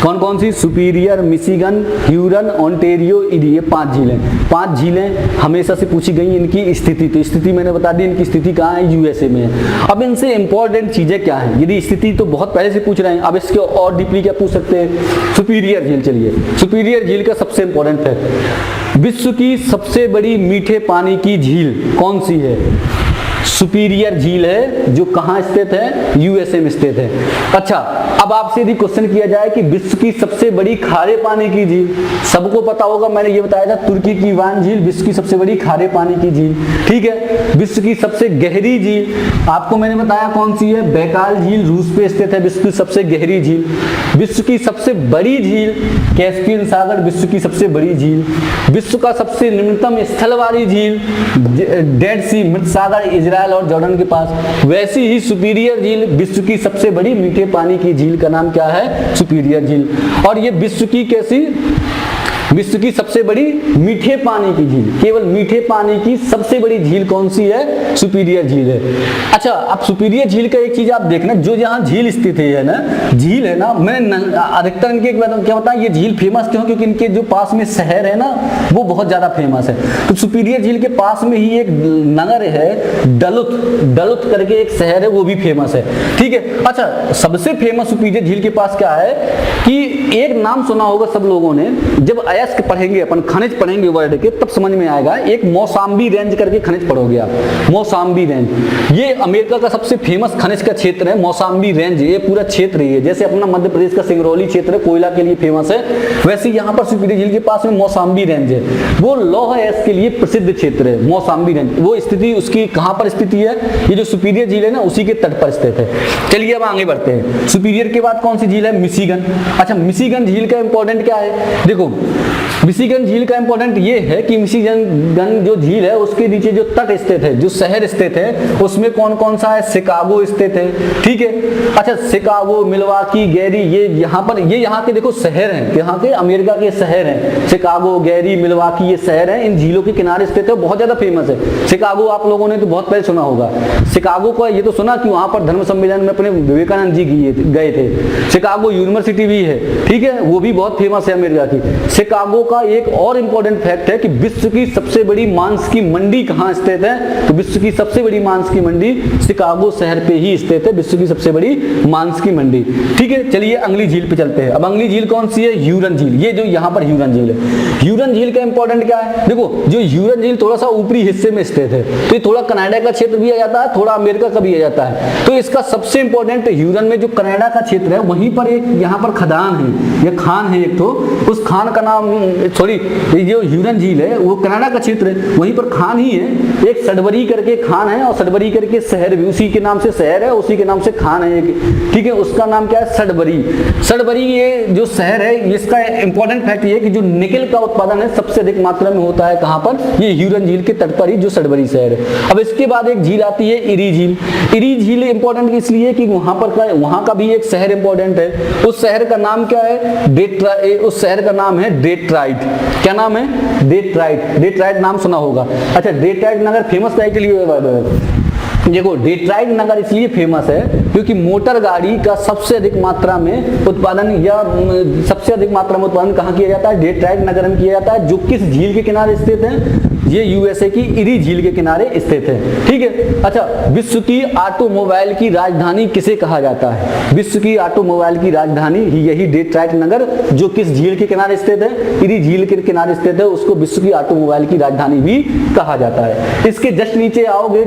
कौन कौन सी? Superior, Michigan, Hurun, Ontario, eri. ये 5 झीलें, 5 झीलें हमेशा से पूछी गई। इनकी स्थिति, तो स्थिति मैंने बता दी, इनकी स्थिति कहाँ है? यूएसए में है। अब इनसे इंपॉर्टेंट चीजें क्या है? यदि स्थिति तो बहुत पहले से पूछ रहे हैं, अब इसके और डीपली क्या पूछ सकते हैं? सुपीरियर झील। चलिए, सुपीरियर झील का सबसे इंपॉर्टेंट फैक्ट, विश्व की सबसे बड़ी मीठे पानी की झील कौन सी है? सुपीरियर झील है, जो कहां स्थित है? यूएसए में स्थित है। अच्छा, अब आपसे यदि क्वेश्चन किया जाए कि विश्व की सबसे बड़ी खारे पानी की झील, सबको पता होगा, मैंने ये बताया था, तुर्की की वान झील विश्व की सबसे बड़ी खारे पानी की झील, ठीक है। विश्व की सबसे गहरी झील आपको मैंने बताया कौन सी है? बैकाल झील, रूस पे स्थित है, विश्व की सबसे गहरी झील। विश्व की सबसे बड़ी झील कैस्पियन सागर, विश्व की सबसे बड़ी झील। विश्व का सबसे निम्नतम स्थल वाली झील डेड सी, मृत सागर, इजराइल और जॉर्डन के पास। वैसी ही सुपीरियर झील विश्व की सबसे बड़ी मीठे पानी की झील का नाम क्या है? सुपीरियर झील। और ये विश्व की कैसी? विश्व की सबसे बड़ी मीठे पानी की झील, केवल मीठे पानी की सबसे बड़ी झील कौन सी है? सुपीरियर झील है। अच्छा, अब सुपीरियर झील का एक चीज आप देखना, जो जहां झील स्थित है ना, झील है ना, मैंने अधिकतर इनके क्या बताया, ये झील फेमस क्यों? क्योंकि इनके जो पास में शहर है ना, वो बहुत ज्यादा फेमस है। तो सुपीरियर झील के पास में ही एक नगर है, डलुथ करके एक शहर है, वो भी फेमस है, ठीक है। अच्छा, सबसे फेमस सुपीरियर झील के पास क्या है कि एक नाम सुना होगा सब लोगों ने, जब अयस्क पढ़ेंगे अपन, खनिज पढ़ेंगे वर्ड के, तब समझ में आएगा। एक मौसाम्बी रेंज करके खनिज पढ़ोगे आप, मौसाम्बी रेंज। ये अमेरिका का सबसे फेमस खनिज का क्षेत्र है, मौसाम्बी रेंज। ये पूरा क्षेत्र ही है, जैसे अपना मध्य प्रदेश का सिंगरौली क्षेत्र कोयला के लिए फेमस है, वैसे यहाँ पर सुपीरियर झील के पास में मौसाम्बी रेंज है, वो लौह अयस्क के लिए प्रसिद्ध क्षेत्र है, मौसाम्बी रेंज। वो स्थिति उसकी कहाँ पर स्थिति है? ये जो सुपीरियर झील है ना, उसी के तट पर स्थित है। चलिए अब आगे बढ़ते हैं। सुपीरियर के बाद कौन सी झील है? मिशिगन। अच्छा, मिशिगन झील का इंपॉर्टेंट क्या है? देखो, मिशिगन झील का इंपॉर्टेंट ये है कि मिशिगन जो झील है उसके नीचे जो तट स्थित है, जो शहर स्थित है, उसमें कौन कौन सा है? शिकागो स्थित है, ठीक है। अच्छा, शिकागो, मिलवाकी, गैरी, ये यहाँ के देखो शहर हैं, यहाँ के अमेरिका के शहर हैं। शिकागो, गैरी, मिलवाकी, ये शहर हैं, इन झीलों के किनारे स्थित है, बहुत ज्यादा फेमस है। शिकागो आप लोगों ने तो बहुत पहले सुना होगा। शिकागो का ये तो सुना कि वहां पर धर्म सम्मेलन में अपने विवेकानंद जी गए थे। शिकागो यूनिवर्सिटी भी है, ठीक है, वो भी बहुत फेमस है अमेरिका की। शिकागो का एक और इंपॉर्टेंट फैक्ट है कि विश्व की सबसे बड़ी मांस की मंडी कहाँ स्थित है? तो विश्व की सबसे बड़ी मांस की मंडी शिकागो शहर पे ही स्थित है, विश्व की सबसे बड़ी मांस की मंडी, ठीक है। चलिए अगली झील पे चलते हैं। अब अगली झील कौन सी है? ह्यूरन झील। ये जो यहाँ पर ह्यूरन झील है, ह्यूरन झील का इंपॉर्टेंट क्या है? देखो, जो ह्यूरन झील थोड़ा सा ऊपरी हिस्से में स्थित है, तो ये थोड़ा कनाडा का क्षेत्र भी आ जाता है, थोड़ा अमेरिका का भी आ जाता है। तो इसका सबसे इंपॉर्टेंट ह्यूरन में जो कनाडा का क्षेत्र है, वहीं पर एक यहाँ पर खदान है, यह खान है एक, तो उस खान का नाम, सॉरी, ये जो ह्यूरन झील है वो कनाडा का क्षेत्र है, वहीं पर खान ही है। एक सडबरी करके खान है और सडबरी करके शहर भी, उसी के नाम से शहर है, उसी के नाम से खान है एक, ठीक है। उसका नाम क्या है? सडबरी। सडबरी ये जो शहर है, इसका इंपॉर्टेंट फैक्ट ये है कि जो निकल का उत्पादन है सबसे अधिक मात्रा में होता है कहाँ पर? ये ह्यूरन झील के तट पर ही जो सडबरी शहर है। अब इसके बाद एक झील आती है इरी झील। इरी झील इंपॉर्टेंट इसलिए कि वहां का भी एक शहर इंपॉर्टेंट है। उस शहर का नाम क्या है? उस शहर का नाम है डेट्राइट। क्या नाम है? डेट्राइट। डेट्राइट नाम सुना होगा। अच्छा, डेट्राइट नगर फेमस है के लिए, देखो डेट्राइट नगर इसलिए फेमस है क्योंकि मोटर गाड़ी का सबसे अधिक मात्रा में उत्पादन, या सबसे अधिक मात्रा में उत्पादन कहाँ किया जाता है? डेट्राइट नगर में किया जाता है, जो किस झील के किनारे स्थित है? ये यूएसए की इरी झील के किनारे स्थित है, ठीक है। अच्छा, विश्व की ऑटोमोबाइल की राजधानी किसे कहा जाता है? विश्व की ऑटोमोबाइल की राजधानी यही डेट्राइट नगर, जो किस झील के किनारे स्थित है? इरी झील के किनारे स्थित है, उसको विश्व की ऑटोमोबाइल की राजधानी भी कहा जाता है। इसके जस्ट नीचे आओगे,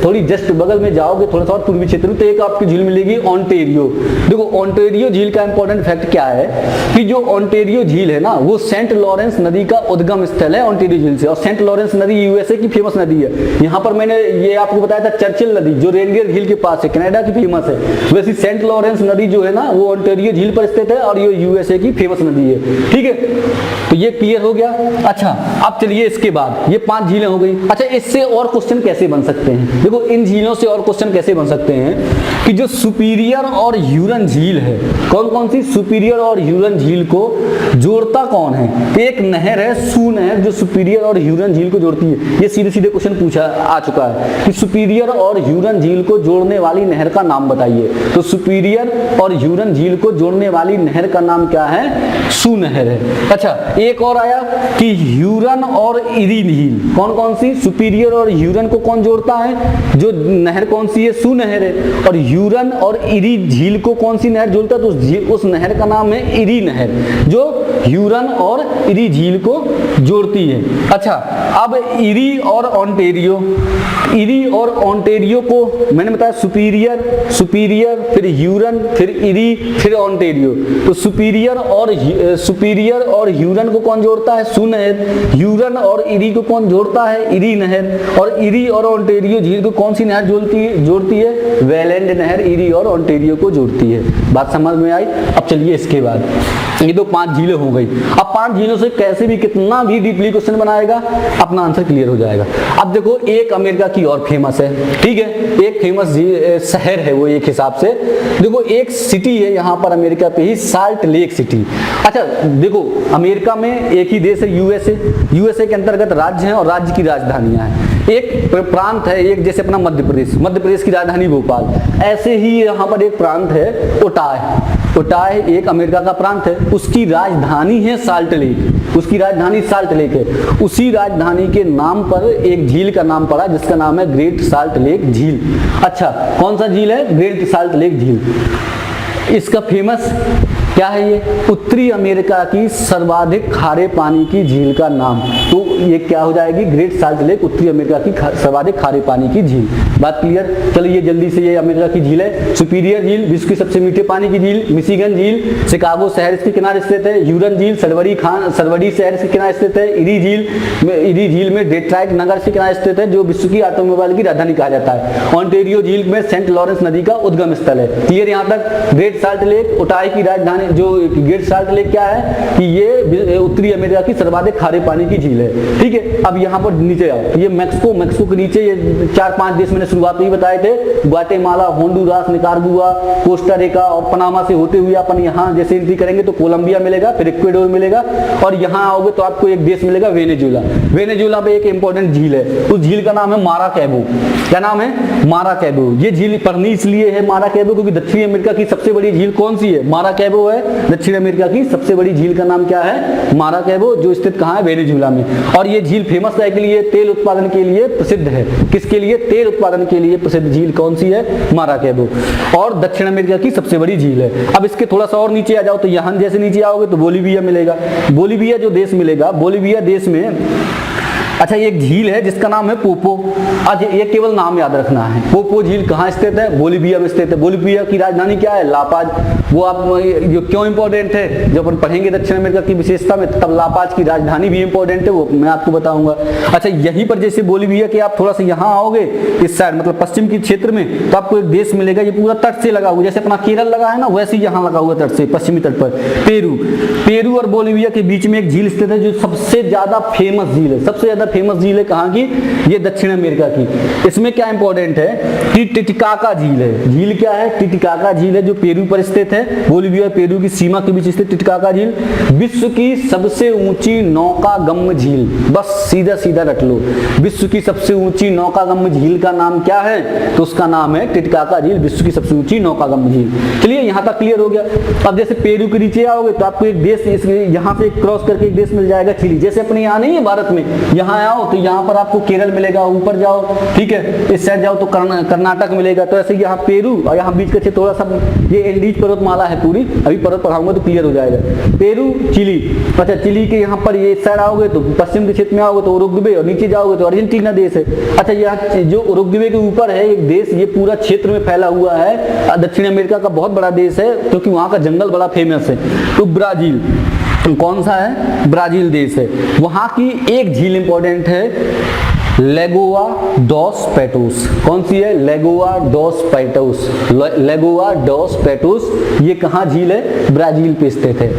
थोड़ी जस्ट बगल में जाओगे, थोड़ा सा और पूर्वी क्षेत्र में, तो एक आपकी झील मिलेगी ओंटेरियो। देखो ओंटेरियो झील का इंपॉर्टेंट फैक्ट क्या है कि जो ओंटेरियो झील है ना, वो सेंट लॉरेंस नदी का उद्गम स्थल है ओंटेरियो झील से। और सेंट लॉरेंस नदी यूएसए की फेमस नदी है। यहाँ पर मैंने ये आपको बताया था चर्चिल नदी जो रेनडियर झील के पास है, कनाडा की फेमस है, वैसे सेंट लॉरेंस नदी जो है ना वो ओंटेरियो झील पर स्थित है और ये यूएसए की फेमस नदी है, ठीक है। तो ये क्लियर हो गया। अच्छा, अब चलिए इसके बाद ये 5 झीलें हो गई। अच्छा, इससे और क्वेश्चन कैसे बन सकते हैं? देखो इन झीलों से और क्वेश्चन कैसे बन सकते हैं कि जो सुपीरियर और ह्यूरन झील है, कौन कौन सी? सुपीरियर और ह्यूरन झील को जोड़ता कौन है? एक नहर है, सू नहर, जो सुपीरियर और ह्यूरन झील को जोड़ती है। ये सीधे सीधे क्वेश्चन पूछा आ चुका है कि सुपीरियर और ह्यूरन झील को जोड़ने वाली नहर का नाम बताइए। तो सुपीरियर और ह्यूरन झील को जोड़ने वाली नहर का नाम क्या है? सू नहर है। अच्छा, एक और आया कि ह्यूरन और इरी झील, कौन कौन सी? सुपीरियर और ह्यूरन को कौन जोड़ता है? जो नहर कौन सी है? सू नहर है। और ह्यूरन और इरी झील को कौन सी नहर जोड़ता है? तो उस नहर का नाम है इरी नहर, जो ह्यूरन और इरी झील को जोड़ती है। अच्छा, अब इरी और ओंटेरियो, इरी और ओंटेरियो को मैंने बताया सुपीरियर, फिर ह्यूरन, फिर इरी, फिर ओंटेरियो। तो सुपीरियर और ह्यूरन को कौन जोड़ता है? सू नहर। ह्यूरन और इरी को कौन जोड़ता है? इरी नहर। और इरी और ओंटेरियो झील को कौन सी नहर जोड़ती है? वेलैंड नहर इरी और ओंटेरियो को जोड़ती है। बात समझ में आई? अब चलिए इसके बाद, ये तो 5 झीलें हो गई। अब 5 झीलों से कैसे भी कितना भी डीपली क्वेश्चन बनाएगा अपना आंसर क्लियर हो जाएगा। अब देखो एक अमेरिका की और फेमस है, ठीक है, एक फेमस शहर है वो एक हिसाब से। देखो एक सिटी है यहाँ पर अमेरिका पे ही, साल्ट लेक सिटी। अच्छा देखो अमेरिका में एक ही देश है यूएसए के अंतर्गत राज्य हैं और राज्य की राजधानियां हैं। एक प्रांत है, एक जैसे अपना मध्य प्रदेश की राजधानी भोपाल, ऐसे ही यहाँ पर एक प्रांत है ओटाय एक अमेरिका का प्रांत है, उसकी राजधानी है साल्ट लेक, उसकी राजधानी साल्ट लेक है। उसी राजधानी के नाम पर एक झील का नाम पड़ा जिसका नाम है ग्रेट साल्ट लेक झील। अच्छा कौन सा झील है? ग्रेट साल्ट लेक झील। इसका फेमस क्या है? ये उत्तरी अमेरिका की सर्वाधिक खारे पानी की झील का नाम। तो ये क्या हो जाएगी, ग्रेट साल्ट लेक उत्तरी अमेरिका की सर्वाधिक खारे पानी की झील। बात क्लियर। चलिए जल्दी से, ये अमेरिका की झील है। सुपीरियर झील विश्व की सबसे मीठे पानी की झील, मिशिगन झील शिकागो शहर इसके किनारे स्थित है, ह्यूरन झील सरवरी शहर इसके किनारे स्थित है, इरी झील में डेट्रॉइट नगर के किनारे स्थित है जो विश्व की ऑटोमोबाइल की राजधानी कहा जाता है। ऑन्टेरियो झील में सेंट लॉरेंस नदी का उद्गम स्थल है। क्लियर यहाँ तक। ग्रेट साल्ट लेक ओटाई की राजधानी, जो ग्रेट साल्ट लेक क्या है कि ये उत्तरी अमेरिका की सर्वाधिक खारे पानी की झील है। ठीक है, अब यहाँ पर नीचे आओ, ये मैक्सिको के नीचे ये 4-5 देश मैंने शुरुआत में ही बताए थे, Guatemala, Honduras, Nicaragua, Costa Rica और पनामा से होते हुए अपन यहाँ जैसे एंट्री करेंगे तो कोलंबिया मिलेगा, फिर इक्वेडोर मिलेगा और यहाँ आओगे तो आपको एक देश मिलेगा वेनेजुएला। वेनेजुएला पे एक इंपॉर्टेंट झील है, उस झील का नाम है माराकैबो। क्या नाम है? माराकैबो। ये झील पढ़नी इसलिए है माराकैबो क्योंकि दक्षिण अमेरिका की सबसे बड़ी झील कौन सी है? माराकैबो है। दक्षिण अमेरिका की सबसे बड़ी झील का नाम क्या है? माराकैबो, जो स्थित कहाँ है? वेनेजुएला में। और ये झील फेमस है के लिए, तेल उत्पादन के लिए प्रसिद्ध है। किसके लिए? तेल उत्पादन के लिए प्रसिद्ध झील कौन सी है? माराकैबो। और दक्षिण अमेरिका की सबसे बड़ी झील है। अब इसके थोड़ा सा और नीचे आ जाओ तो यहाँ जैसे नीचे आओगे तो बोलीविया मिलेगा। बोलीविया जो देश मिलेगा, बोलीविया देश में अच्छा एक झील है जिसका नाम है पोपो। आज ये केवल नाम याद रखना है। पोपो झील कहाँ स्थित है? बोलीविया में स्थित है। बोलीविया की राजधानी क्या है? लापाज। वो आप जो क्यों इंपॉर्टेंट है, जब अपन पढ़ेंगे दक्षिण अमेरिका की विशेषता में तब लापाज की राजधानी भी इंपॉर्टेंट है, वो मैं आपको बताऊंगा। अच्छा यहीं पर जैसे बोलीविया के आप थोड़ा सा यहाँ आओगे इस साइड मतलब पश्चिम के क्षेत्र में तो आपको एक देश मिलेगा, ये पूरा तट से लगा हुआ, जैसे अपना केरल लगा है ना वैसे ही यहाँ लगा हुआ तट से, पश्चिमी तट पर पेरू और बोलीविया के बीच में एक झील स्थित है जो सबसे ज्यादा फेमस झील है। सबसे ज्यादा फेमस झील है कहाँ की? ये दक्षिण अमेरिका की। इसमें क्या इंपॉर्टेंट है कि टिटिकाका झील है। झील क्या है? टिटिकाका झील है जो पेरू पर स्थित है। बोलीविया और पेरू की सीमा के बीच स्थित टिटिकाका झील विश्व की सबसे ऊंची नौकागम्य झील। बस सीधा सीधा रट लो, विश्व की सबसे ऊंची नौकागम्य झील का नाम क्या है? तो उसका नाम है टिटिकाका झील, विश्व की सबसे ऊंची नौकागम्य झील। चलिए यहाँ तक क्लियर हो गया। अब जैसे पेरू के नीचे आओगे तो आपको एक देश यहाँ से क्रॉस करके एक देश मिल जाएगा चिली। जैसे अपने यहाँ नहीं है भारत में, यहाँ आओ तो यहाँ पर आपको केरल मिलेगा, ऊपर जाओ ठीक है इस साइड जाओ तो कर्नाटक मिलेगा। तो ऐसे यहाँ पेरू और यहाँ बीच का थोड़ा सा ये एंडीज पर्वतमाला है पूरी, अभी पर्वत पढ़ाऊंगा तो क्लियर हो जाएगा। Peru, chilli. अच्छा चिली के यहाँ पर ये इस साइड आओगे तो पश्चिम के क्षेत्र में आओगे तो उरुग्वे और नीचे जाओगे तो अर्जेंटीना देश है। अच्छा यहाँ जो उरुग्वे के ऊपर है एक देश, ये पूरा क्षेत्र में फैला हुआ है, दक्षिण अमेरिका का बहुत बड़ा देश है क्योंकि वहाँ का जंगल बड़ा फेमस है। तो ब्राजील कौन सा है? ब्राजील देश है। वहां की एक झील इंपॉर्टेंट है लेगोआ डॉस पैटोस। कौन सी है? लेगोआ डॉस पैटोस। लेगोआ डॉस पैटोस ये कहाँ झील है? ब्राजील पे स्थित है।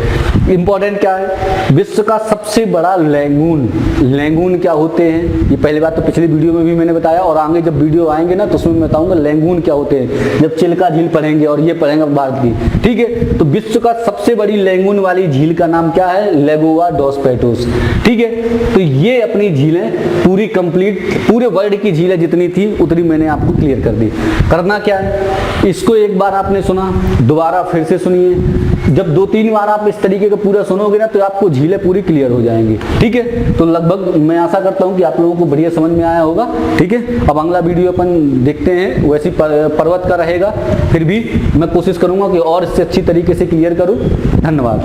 इंपॉर्टेंट क्या है? विश्व का सबसे बड़ा लैगून। लैगून क्या होते हैं? ये पहली बात तो पिछली वीडियो में भी मैंने बताया और आगे जब वीडियो आएंगे ना तो उसमें मैं बताऊंगा लैगून क्या होते हैं, जब चिल्का झील पढ़ेंगे और ये पढ़ेंगे भारत की। ठीक है, तो विश्व का सबसे बड़ी लैगून वाली झील का नाम क्या है? लेगोआ डॉस पैटोस। ठीक है, तो ये अपनी झीलें पूरी कंप्लीट, पूरे वर्ल्ड की झीलें जितनी थी उतनी मैंने आपको क्लियर कर दी। करना क्या है, इसको एक बार आपने सुना, दोबारा फिर से सुनिए। जब 2-3 बार आप इस तरीके का पूरा सुनोगे ना तो आपको झीलें पूरी क्लियर हो जाएंगी। ठीक है, तो लगभग मैं आशा करता हूं कि आप लोगों को बढ़िया समझ में आया होगा। ठीक है, अब अगला वीडियो अपन देखते हैं, वैसी पर्वत का रहेगा, फिर भी मैं कोशिश करूंगा कि और इससे अच्छी तरीके से क्लियर करूं। धन्यवाद।